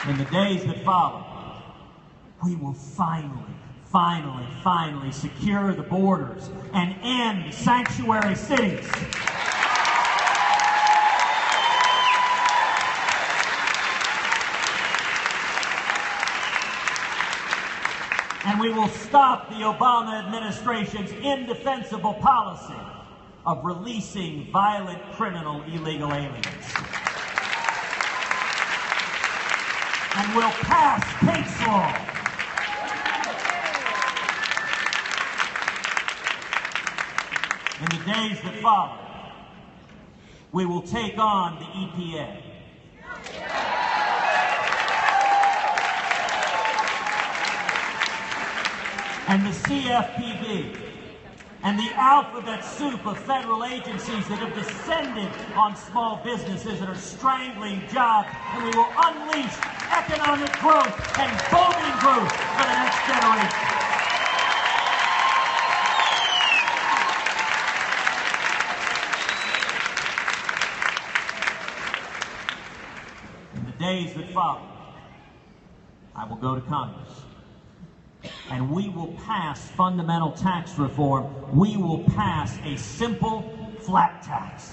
Speaker 7: In the days that follow, we will finally secure the borders and end sanctuary cities. And we will stop the Obama administration's indefensible policy of releasing violent, criminal, illegal aliens. And we'll pass case law. In the days that follow, we will take on the EPA. And the CFPB, and the alphabet soup of federal agencies that have descended on small businesses and are strangling jobs, and we will unleash economic growth and booming growth for the next generation. In the days that follow, I will go to Congress, and we will pass fundamental tax reform. We will pass a simple, flat tax.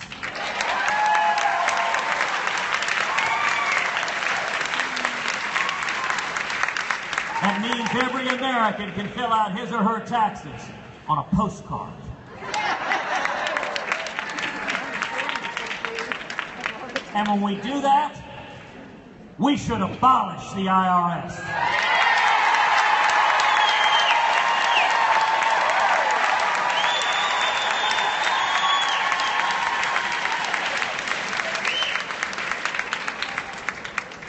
Speaker 7: That means every American can fill out his or her taxes on a postcard. And when we do that, we should abolish the IRS.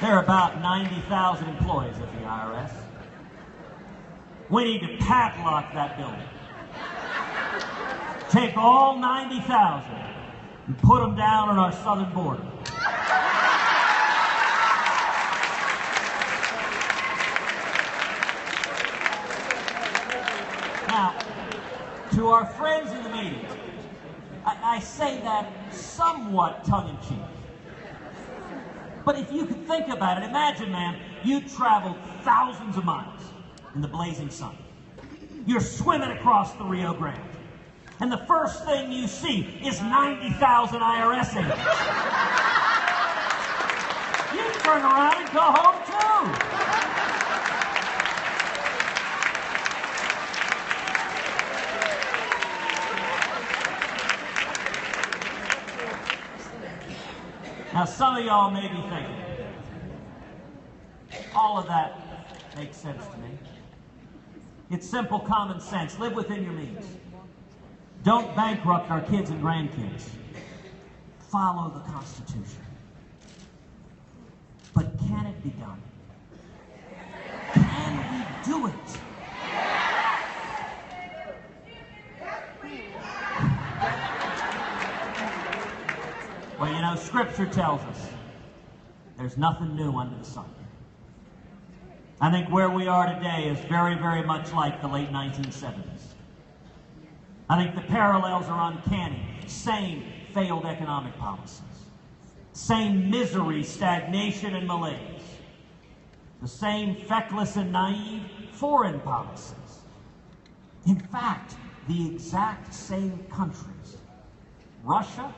Speaker 7: There are about 90,000 employees at the IRS. We need to padlock that building. Take all 90,000 and put them down on our southern border. Now, to our friends in the media, I say that somewhat tongue-in-cheek. But if you could think about it, imagine, man, you traveled thousands of miles in the blazing sun. You're swimming across the Rio Grande, and the first thing you see is 90,000 IRS agents. You turn around and go home too. Now, some of y'all may be thinking, all of that makes sense to me. It's simple common sense. Live within your means. Don't bankrupt our kids and grandkids. Follow the Constitution. But can it be done? Can we do it? Well, you know, Scripture tells us there's nothing new under the sun. I think where we are today is very, very much like the late 1970s. I think the parallels are uncanny. Same failed economic policies. Same misery, stagnation, and malaise. The same feckless and naive foreign policies. In fact, the exact same countries, Russia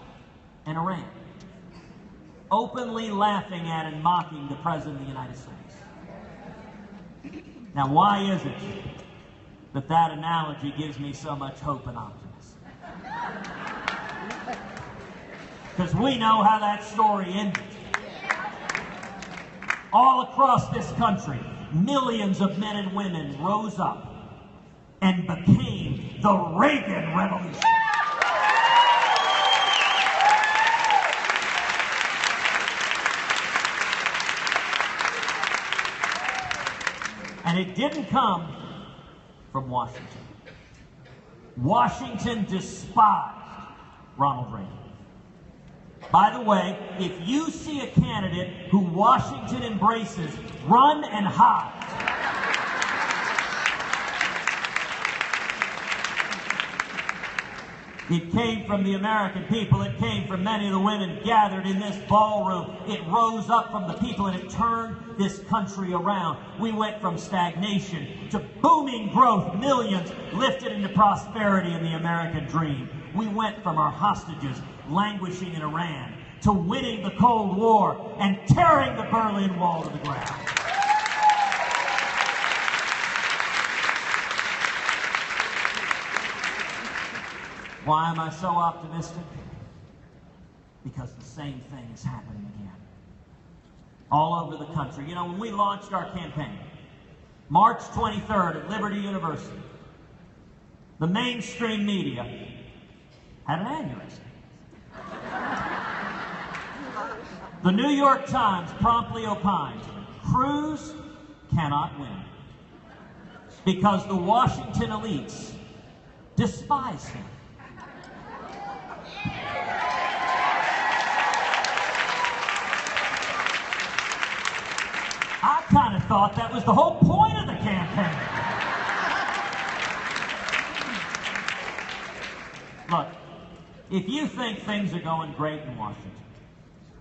Speaker 7: and Iran, openly laughing at and mocking the President of the United States. Now, why is it that that analogy gives me so much hope and optimism? Because we know how that story ended. All across this country, millions of men and women rose up and became the Reagan Revolution. And it didn't come from Washington. Washington despised Ronald Reagan. By the way, if you see a candidate who Washington embraces, run and hide. It came from the American people. It came from many of the women gathered in this ballroom. It rose up from the people, and it turned this country around. We went from stagnation to booming growth, millions lifted into prosperity in the American dream. We went from our hostages languishing in Iran to winning the Cold War and tearing the Berlin Wall to the ground. Why am I so optimistic? Because the same thing is happening again. All over the country. You know, when we launched our campaign, March 23rd at Liberty University, the mainstream media had an aneurysm. The New York Times promptly opined, Cruz cannot win because the Washington elites despise him. I kind of thought that was the whole point of the campaign. Look, if you think things are going great in Washington,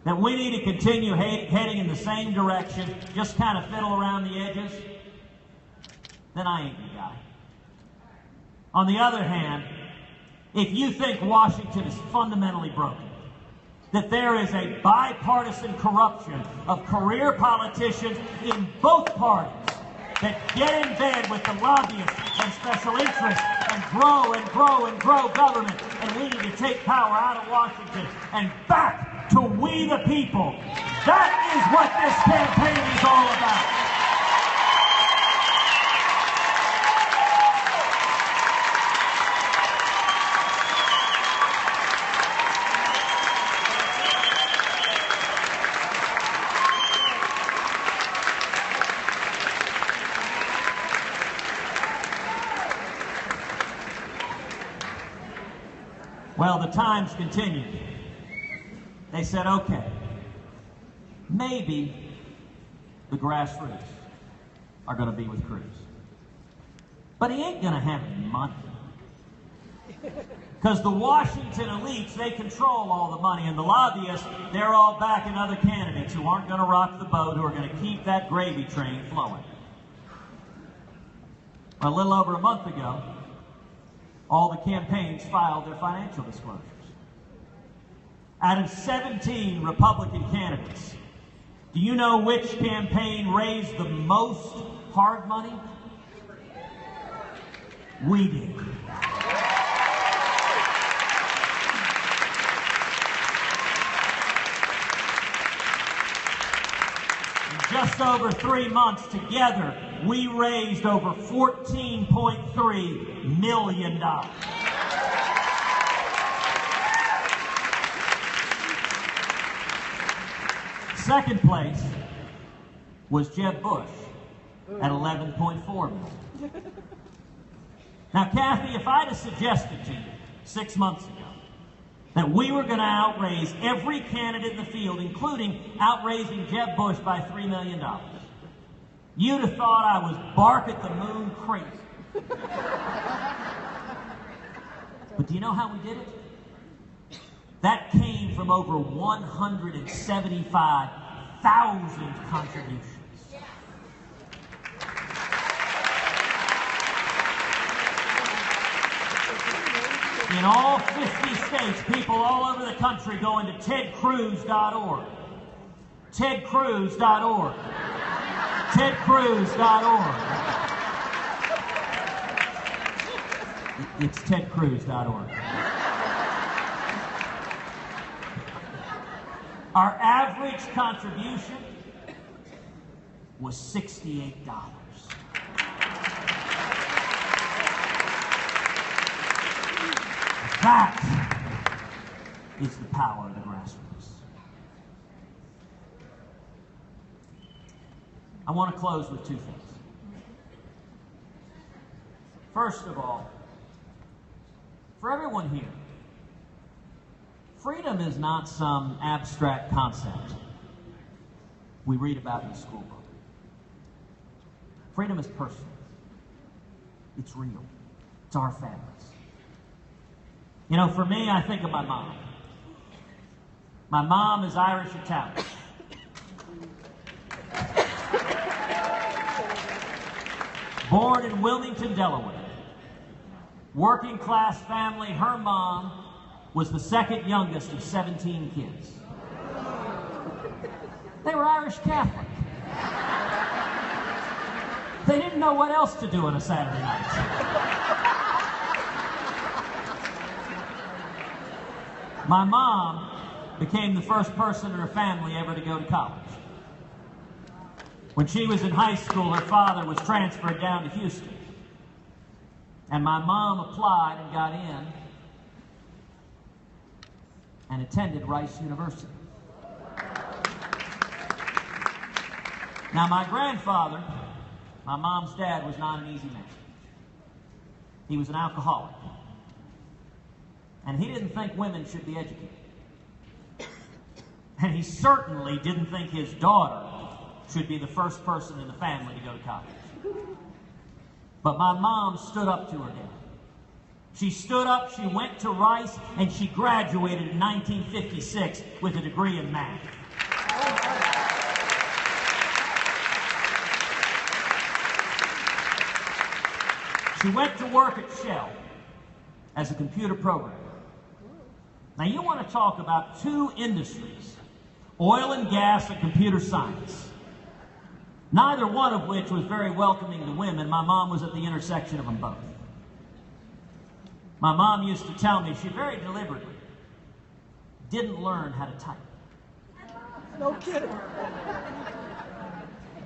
Speaker 7: that we need to continue heading in the same direction, just kind of fiddle around the edges, then I ain't your guy. On the other hand, if you think Washington is fundamentally broken, that there is a bipartisan corruption of career politicians in both parties that get in bed with the lobbyists and special interests and grow and grow and grow government, and we need to take power out of Washington and back to we the people. That is what this campaign is all about. Well, the Times continued. They said, okay, maybe the grassroots are going to be with Cruz. But he ain't going to have any money. Because the Washington elites, they control all the money. And the lobbyists, they're all backing other candidates who aren't going to rock the boat, who are going to keep that gravy train flowing. A little over a month ago, all the campaigns filed their financial disclosures. Out of 17 Republican candidates, do you know which campaign raised the most hard money? We did. In just over 3 months together, we raised over $14.3 million. Second place was Jeb Bush at $11.4 million. Now, Kathy, if I'd have suggested to you 6 months ago that we were going to outraise every candidate in the field, including outraising Jeb Bush by $3 million, you'd have thought I was bark at the moon crazy. But do you know how we did it? That came from over 175,000 contributions. In all 50 states, people all over the country going to tedcruz.org. tedcruz.org. tedcruz.org. It's tedcruz.org. Our average contribution was $68. That is the power of the grassroots. I want to close with two things. First of all, for everyone here, freedom is not some abstract concept we read about in the school book. Freedom is personal. It's real. It's our families. You know, for me, I think of my mom. My mom is Irish Italian. Born in Wilmington, Delaware. Working class family. Her mom was the second youngest of 17 kids. They were Irish Catholic. They didn't know what else to do on a Saturday night. My mom became the first person in her family ever to go to college. When she was in high school, her father was transferred down to Houston. And my mom applied and got in and attended Rice University. Now, my grandfather, my mom's dad, was not an easy man. He was an alcoholic. And he didn't think women should be educated. And he certainly didn't think his daughter should be the first person in the family to go to college. But my mom stood up to her dad. She stood up, she went to Rice, and she graduated in 1956 with a degree in math. She went to work at Shell as a computer programmer. Now, you want to talk about two industries, oil and gas and computer science, neither one of which was very welcoming to women. My mom was at the intersection of them both. My mom used to tell me she very deliberately didn't learn how to type. No kidding.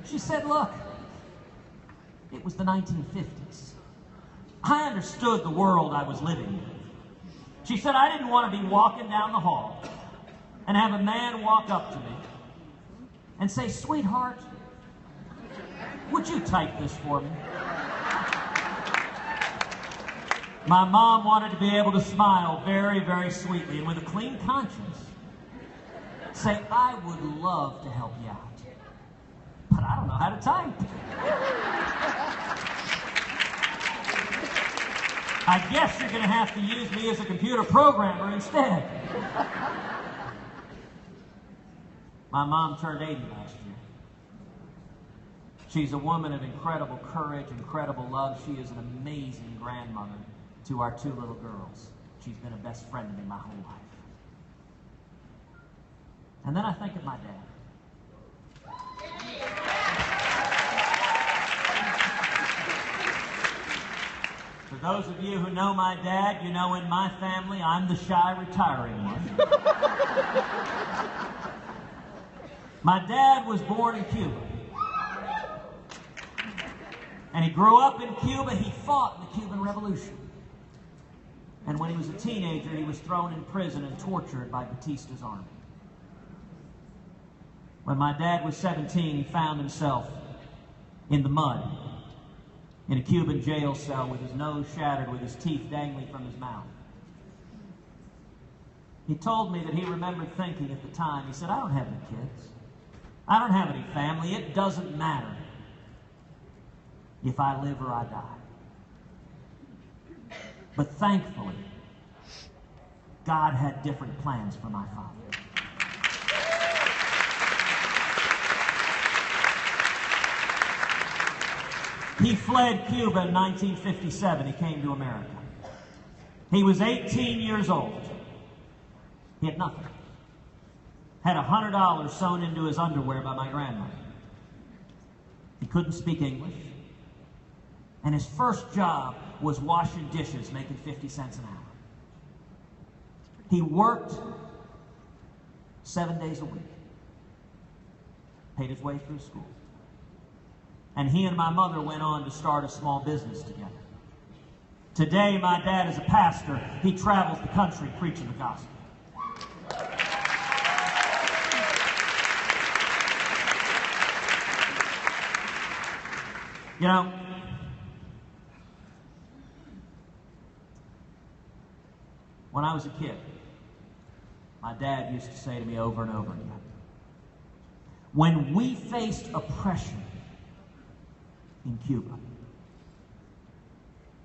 Speaker 7: She said, look, it was the 1950s. I understood the world I was living in. She said, I didn't want to be walking down the hall and have a man walk up to me and say, sweetheart, would you type this for me? My mom wanted to be able to smile very, very sweetly and with a clean conscience say, I would love to help you out, but I don't know how to type. I guess you're going to have to use me as a computer programmer instead. My mom turned 80 last year. She's a woman of incredible courage, incredible love. She is an amazing grandmother to our two little girls. She's been a best friend to me my whole life. And then I think of my dad. For those of you who know my dad, you know in my family, I'm the shy, retiring one. My dad was born in Cuba. And he grew up in Cuba. He fought in the Cuban Revolution. And when he was a teenager, he was thrown in prison and tortured by Batista's army. When my dad was 17, he found himself in the mud, in a Cuban jail cell with his nose shattered, with his teeth dangling from his mouth. He told me that he remembered thinking at the time, he said, I don't have any kids. I don't have any family. It doesn't matter if I live or I die. But thankfully, God had different plans for my father. He fled Cuba in 1957. He came to America. He was 18 years old. He had nothing. Had $100 sewn into his underwear by my grandmother. He couldn't speak English. And his first job was washing dishes, making 50 cents an hour. He worked 7 days a week. Paid his way through school. And he and my mother went on to start a small business together. Today, my dad is a pastor. He travels the country preaching the gospel. You know, When I was a kid, my dad used to say to me over and over again, when we faced oppression in Cuba,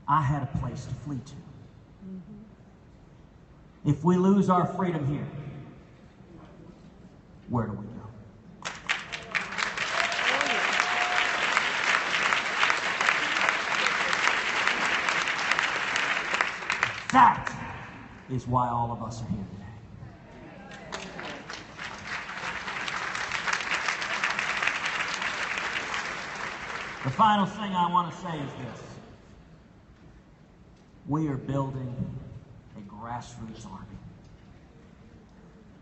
Speaker 7: I had a place to flee to. If we lose our freedom here, where do we go? That is why all of us are here today. The final thing I want to say is this. We are building a grassroots army.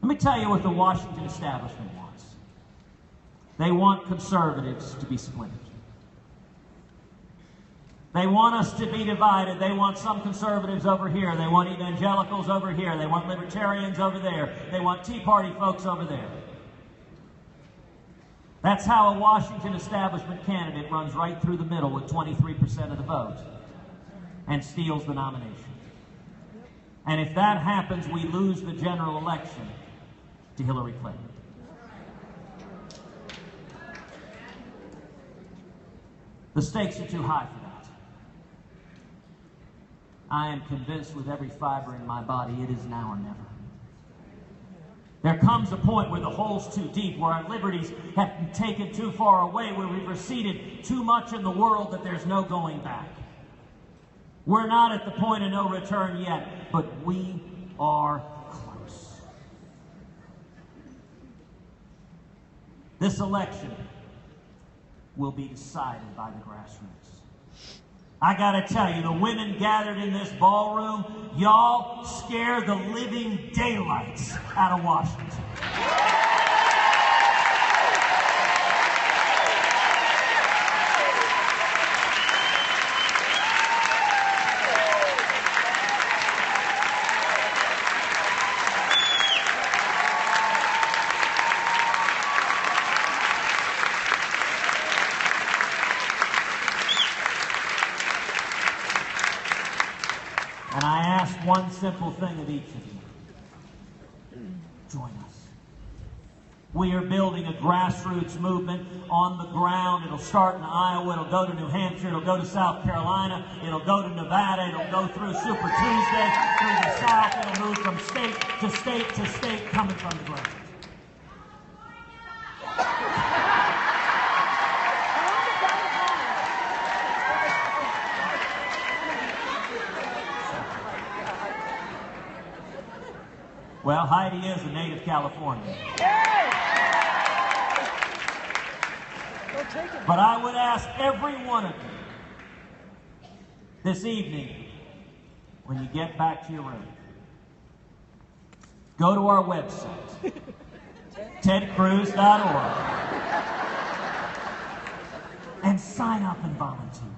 Speaker 7: Let me tell you what the Washington establishment wants. They want conservatives to be splintered. They want us to be divided. They want some conservatives over here. They want evangelicals over here. They want libertarians over there. They want Tea Party folks over there. That's how a Washington establishment candidate runs right through the middle with 23% of the vote and steals the nomination. And if that happens, we lose the general election to Hillary Clinton. The stakes are too high for that. I am convinced with every fiber in my body it is now or never. There comes a point where the hole's too deep, where our liberties have been taken too far away, where we've receded too much in the world that there's no going back. We're not at the point of no return yet, but we are close. This election will be decided by the grassroots. I gotta tell you, the women gathered in this ballroom, y'all scare the living daylights out of Washington. And I ask one simple thing of each of you. Join us. We are building a grassroots movement on the ground. It'll start in Iowa. It'll go to New Hampshire. It'll go to South Carolina. It'll go to Nevada. It'll go through Super Tuesday, through the South. It'll move from state to state to state, coming from the ground. Well, Heidi is a native Californian. But I would ask every one of you this evening, when you get back to your room, go to our website, tedcruz.org, and sign up and volunteer.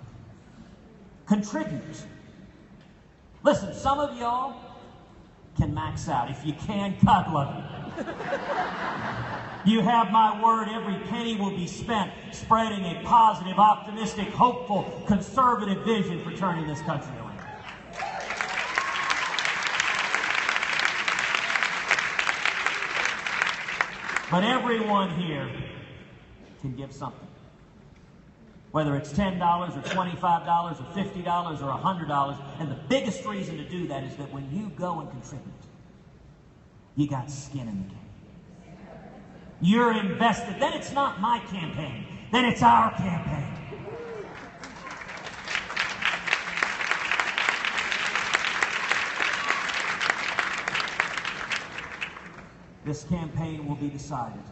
Speaker 7: Contribute. Listen, some of y'all can max out. If you can, God love you. You have my word, every penny will be spent spreading a positive, optimistic, hopeful, conservative vision for turning this country around. But everyone here can give something. Whether it's $10 or $25 or $50 or $100, and the biggest reason to do that is that when you go and contribute, you got skin in the game. You're invested. Then it's not my campaign. Then it's our campaign. This campaign will be decided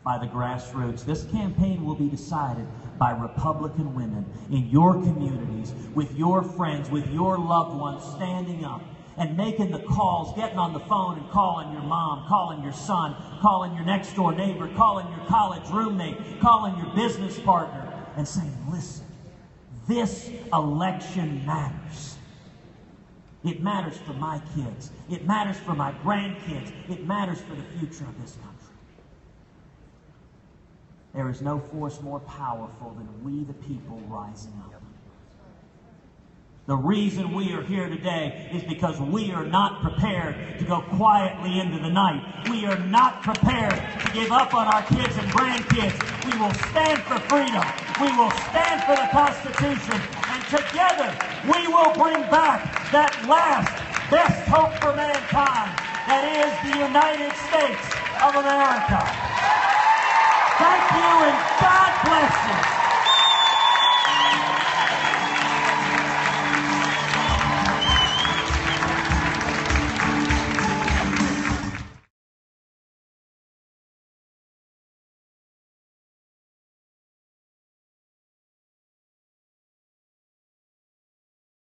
Speaker 7: by the grassroots. This campaign will be decided by Republican women in your communities, with your friends, with your loved ones, standing up and making the calls, getting on the phone and calling your mom, calling your son, calling your next door neighbor, calling your college roommate, calling your business partner, and saying, listen, this election matters. It matters for my kids. It matters for my grandkids. It matters for the future of this country. There is no force more powerful than we the people rising up. The reason we are here today is because we are not prepared to go quietly into the night. We are not prepared to give up on our kids and grandkids. We will stand for freedom. We will stand for the Constitution. And together, we will bring back that last best hope for mankind, that is the United States of America. Thank you, and God bless you.